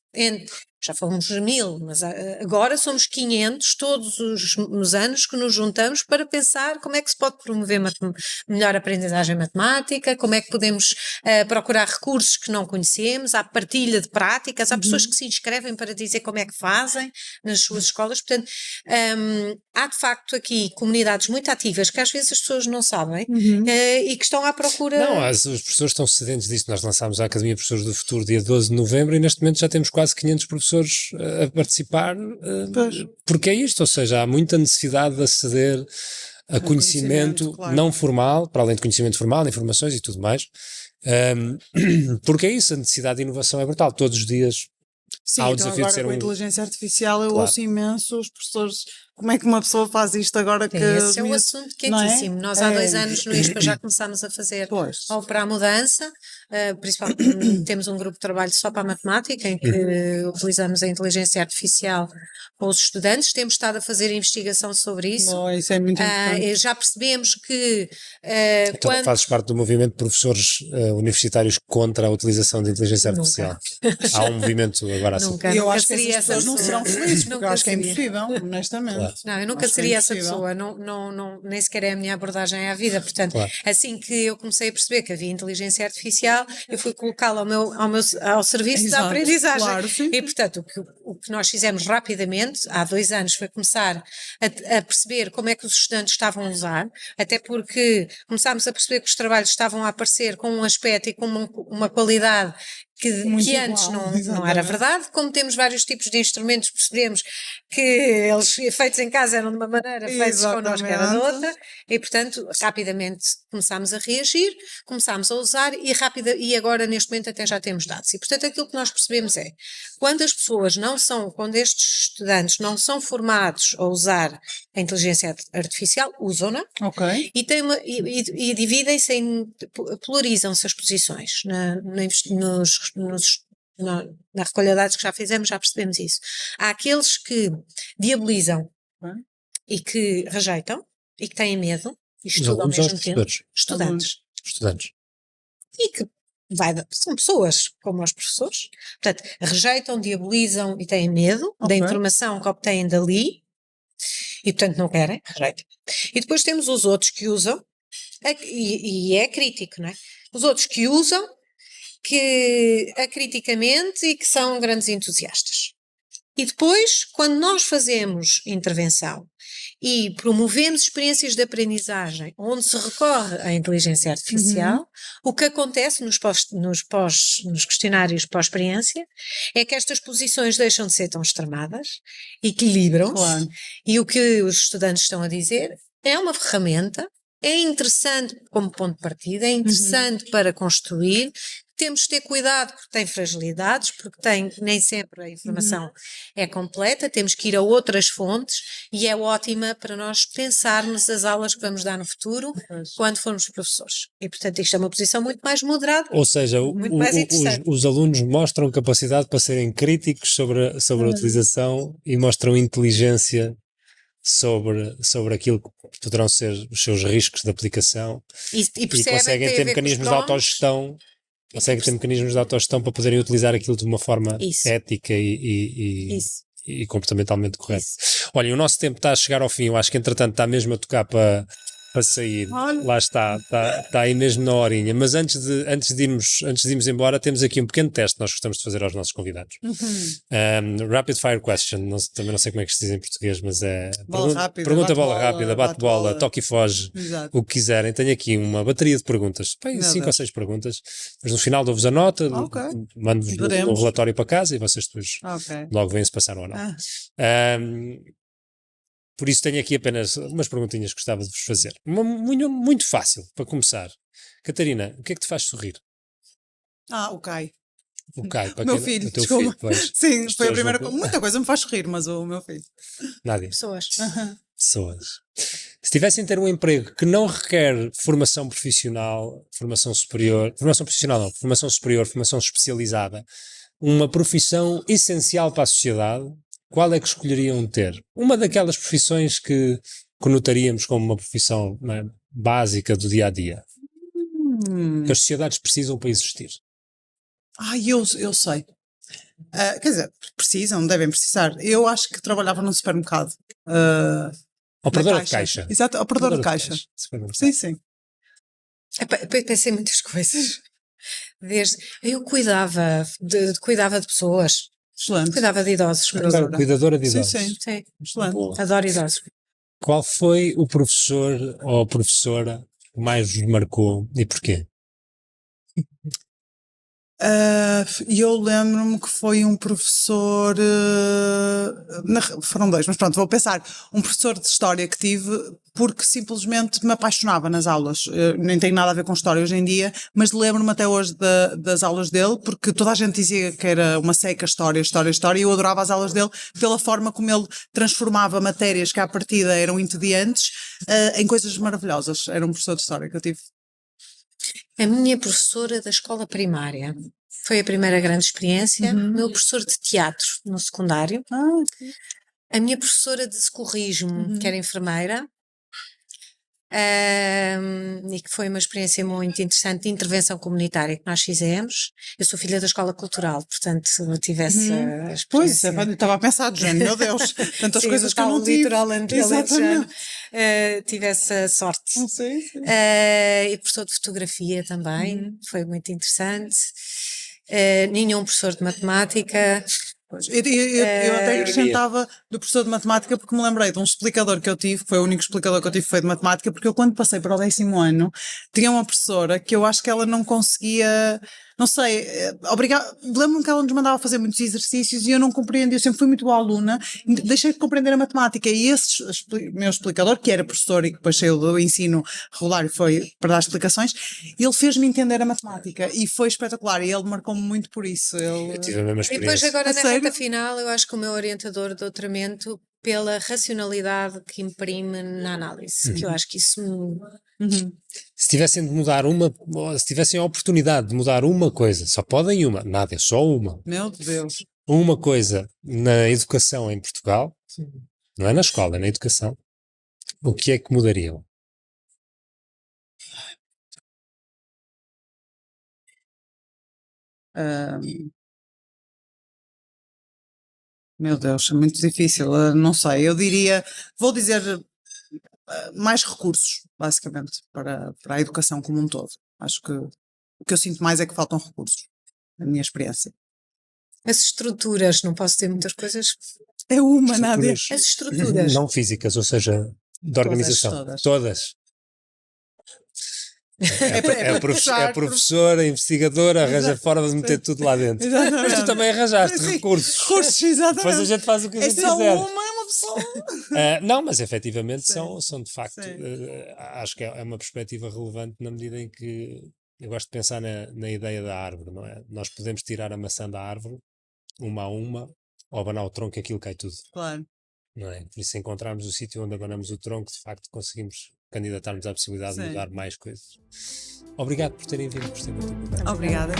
já fomos 1000, mas agora somos 500 todos os anos que nos juntamos para pensar como é que se pode promover melhor aprendizagem matemática, como é que podemos procurar recursos que não conhecemos, há partilha de práticas, há pessoas que se inscrevem para dizer como é que fazem nas suas escolas, portanto há de facto aqui comunidades muito ativas que às vezes as pessoas não sabem e que estão à procura... Não, os professores estão sedentes disso. Nós lançámos a Academia de Professores do Futuro dia 12 de novembro e neste momento já temos quase 500 professores a participar, porque é isto, ou seja, há muita necessidade de aceder a conhecimento claro. não formal, para além de conhecimento formal, informações e tudo mais, porque é isso, a necessidade de inovação é brutal, todos os dias. Sim, há o então desafio agora de ser com a inteligência artificial eu Claro. ouço imenso os professores, como é que uma pessoa faz isto agora que... Esse é um assunto quentíssimo. Nós há 2 anos no ISPA já começámos a fazer ou para a mudança, principalmente temos um grupo de trabalho só para a matemática, em que utilizamos a inteligência artificial com os estudantes, temos estado a fazer investigação sobre isso. Bom, isso é muito importante. Já percebemos que Então, fazes parte do movimento de professores universitários contra a utilização de inteligência artificial. Há um movimento agora assim. Nunca, E eu nunca acho que seria essas pessoas essa não pessoa. serão felizes, porque eu Nunca acho que é seria. impossível, honestamente. Claro. Não, eu nunca Acho que é seria essa impossível. pessoa, nem sequer é a minha abordagem à vida. Portanto, Claro. assim que eu comecei a perceber que havia inteligência artificial, eu fui colocá-la ao serviço da Exato, aprendizagem. claro, sim. E, portanto, o que nós fizemos rapidamente, há 2 anos, foi começar a perceber como é que os estudantes estavam a usar, até porque começámos a perceber que os trabalhos estavam a aparecer com um aspecto e com uma qualidade que antes não era exatamente. verdade. Como temos vários tipos de instrumentos, percebemos que eles feitos em casa eram de uma maneira, feitos connosco era de outra, e portanto rapidamente começámos a reagir, começámos a usar e agora neste momento até já temos dados. E portanto aquilo que nós percebemos é, quando estes estudantes não são formados a usar a inteligência artificial, usam-na, Ok. e dividem-se polarizam-se as posições na recolha de dados que já fizemos, já percebemos isso. Há aqueles que diabolizam e que rejeitam e que têm medo e Os estudam ao alunos ou os mesmo tempo. professores? Estudantes. Estudantes. E que são pessoas como os professores, portanto, rejeitam, diabolizam e têm medo da informação que obtêm dali e, portanto, não querem, rejeitam. E depois temos os outros que usam, e é crítico, não é? Os outros que usam que acriticamente e que são grandes entusiastas. E depois, quando nós fazemos intervenção e promovemos experiências de aprendizagem onde se recorre à inteligência artificial, o que acontece nos questionários pós-experiência é que estas posições deixam de ser tão extremadas, equilibram-se, Claro. e o que os estudantes estão a dizer é uma ferramenta, é interessante como ponto de partida, é interessante para construir. Temos de ter cuidado porque tem fragilidades, porque nem sempre a informação é completa, temos que ir a outras fontes e é ótima para nós pensarmos as aulas que vamos dar no futuro quando formos professores. E, portanto, isto é uma posição muito mais moderada. Ou seja, Muito mais interessante. os alunos mostram capacidade para serem críticos sobre a utilização e mostram inteligência sobre aquilo que poderão ser os seus riscos de aplicação E percebem conseguem que tem ter a ver com os mecanismos de prompts. autogestão. Conseguem ter mecanismos de autogestão para poderem utilizar aquilo de uma forma Isso. ética Isso. e comportamentalmente correta. Olha, o nosso tempo está a chegar ao fim. Eu acho que entretanto está mesmo a tocar para sair. Olha. Lá está aí mesmo na horinha. Mas antes de irmos embora, temos aqui um pequeno teste que nós gostamos de fazer aos nossos convidados. Rapid fire question. Também não sei como é que se diz em português, mas é pergunta bola rápida, bate bola, toque e foge. Exato. O que quiserem. Tenho aqui uma bateria de perguntas, Meu 5 ou Deus. 6 perguntas, mas no final dou-vos a nota, Ok. mando-vos Veremos. o relatório para casa e vocês depois Ok. logo veem se passaram ou não. Por isso tenho aqui apenas umas perguntinhas que gostava de vos fazer. Muito fácil, para começar. Catarina, o que é que te faz sorrir? O Kai. O Caio, para Meu quem- filho, o teu desculpa. filho, pois. Sim, As foi a pessoas primeira vão- coisa. Muita coisa me faz rir, mas o meu filho. Nádia, Pessoas. pessoas. Se tivessem de ter um emprego que não requer formação profissional, formação superior, formação profissional não, formação superior, formação especializada, uma profissão essencial para a sociedade, qual é que escolheriam ter? Uma daquelas profissões que conotaríamos como uma profissão, não é, básica do dia a dia, que as sociedades precisam para existir. Eu sei. Quer dizer, precisam, devem precisar. Eu acho que trabalhava num supermercado. Operadora na de caixa. Exato, operadora de caixa. Supermercado. Sim, sim. Pensei em muitas coisas. Eu cuidava de pessoas, Excelente. cuidava de idosos, por exemplo. Cuidadora de Sim, idosos. sim. Sim, Excelente. Boa. adoro idosos. Qual foi o professor ou a professora que mais vos marcou e porquê? E eu lembro-me que foi um professor. Foram dois, mas pronto, vou pensar. Um professor de história que tive porque simplesmente me apaixonava nas aulas. Nem tenho nada a ver com história hoje em dia, mas lembro-me até hoje das aulas dele, porque toda a gente dizia que era uma seca história, e eu adorava as aulas dele pela forma como ele transformava matérias que à partida eram entediantes em coisas maravilhosas. Era um professor de história que eu tive. A minha professora da escola primária foi a primeira grande experiência. Meu professor de teatro no secundário. A minha professora de socorrismo, que era enfermeira, e que foi uma experiência muito interessante de intervenção comunitária que nós fizemos. Eu sou filha da escola cultural, portanto eu tive essa Pois, experiência. eu estava a pensar, Jane, meu Deus, tantas Sim, coisas no que eu tal não tive. litoral alentejano, Exatamente. tive essa sorte. Sim, sim. E professor de fotografia também, foi muito interessante. Nenhum professor de matemática. Eu até acrescentava do professor de matemática porque me lembrei de um explicador que eu tive, que foi o único explicador que eu tive, foi de matemática, porque eu quando passei para o 10º ano tinha uma professora que eu acho que ela não conseguia, não sei, lembro-me que ela nos mandava fazer muitos exercícios e eu não compreendia, eu sempre fui muito boa aluna, deixei de compreender a matemática e esse meu explicador, que era professor e que depois saiu do ensino regular e foi para dar explicações, ele fez-me entender a matemática e foi espetacular e ele marcou-me muito por isso. Eu tive a mesma E depois experiência. agora A na sério? reta final eu acho que o meu orientador de doutoramento pela racionalidade que imprime na análise, que eu acho que isso Se tivessem de mudar se tivessem a oportunidade de mudar uma coisa, só podem uma, nada, é só uma. Meu Deus. Uma coisa na educação em Portugal, não é na escola, é na educação, o que é que mudariam? Meu Deus, é muito difícil, não sei, eu diria, vou dizer mais recursos, basicamente, para a educação como um todo. Acho que o que eu sinto mais é que faltam recursos, na minha experiência. As estruturas, não posso ter muitas coisas. É uma, Nádia. As estruturas. Não físicas, ou seja, de organização. Todas. É professora, investigadora, arranja forma de meter tudo lá dentro. Exatamente. Mas tu também arranjaste Sim, recursos. Recursos, exatamente. Depois a gente faz o que a gente só quiser. uma pessoa. Não, mas efetivamente são de facto, Sim. acho que é uma perspectiva relevante na medida em que eu gosto de pensar na ideia da árvore, não é? Nós podemos tirar a maçã da árvore, uma a uma, ou abanar o tronco, aquilo cai tudo. Claro. Não é? Por isso, se encontrarmos o sítio onde abanamos o tronco, de facto conseguimos candidatar-nos à possibilidade de mudar mais coisas. Obrigado por terem vindo, por terem muito. Obrigada.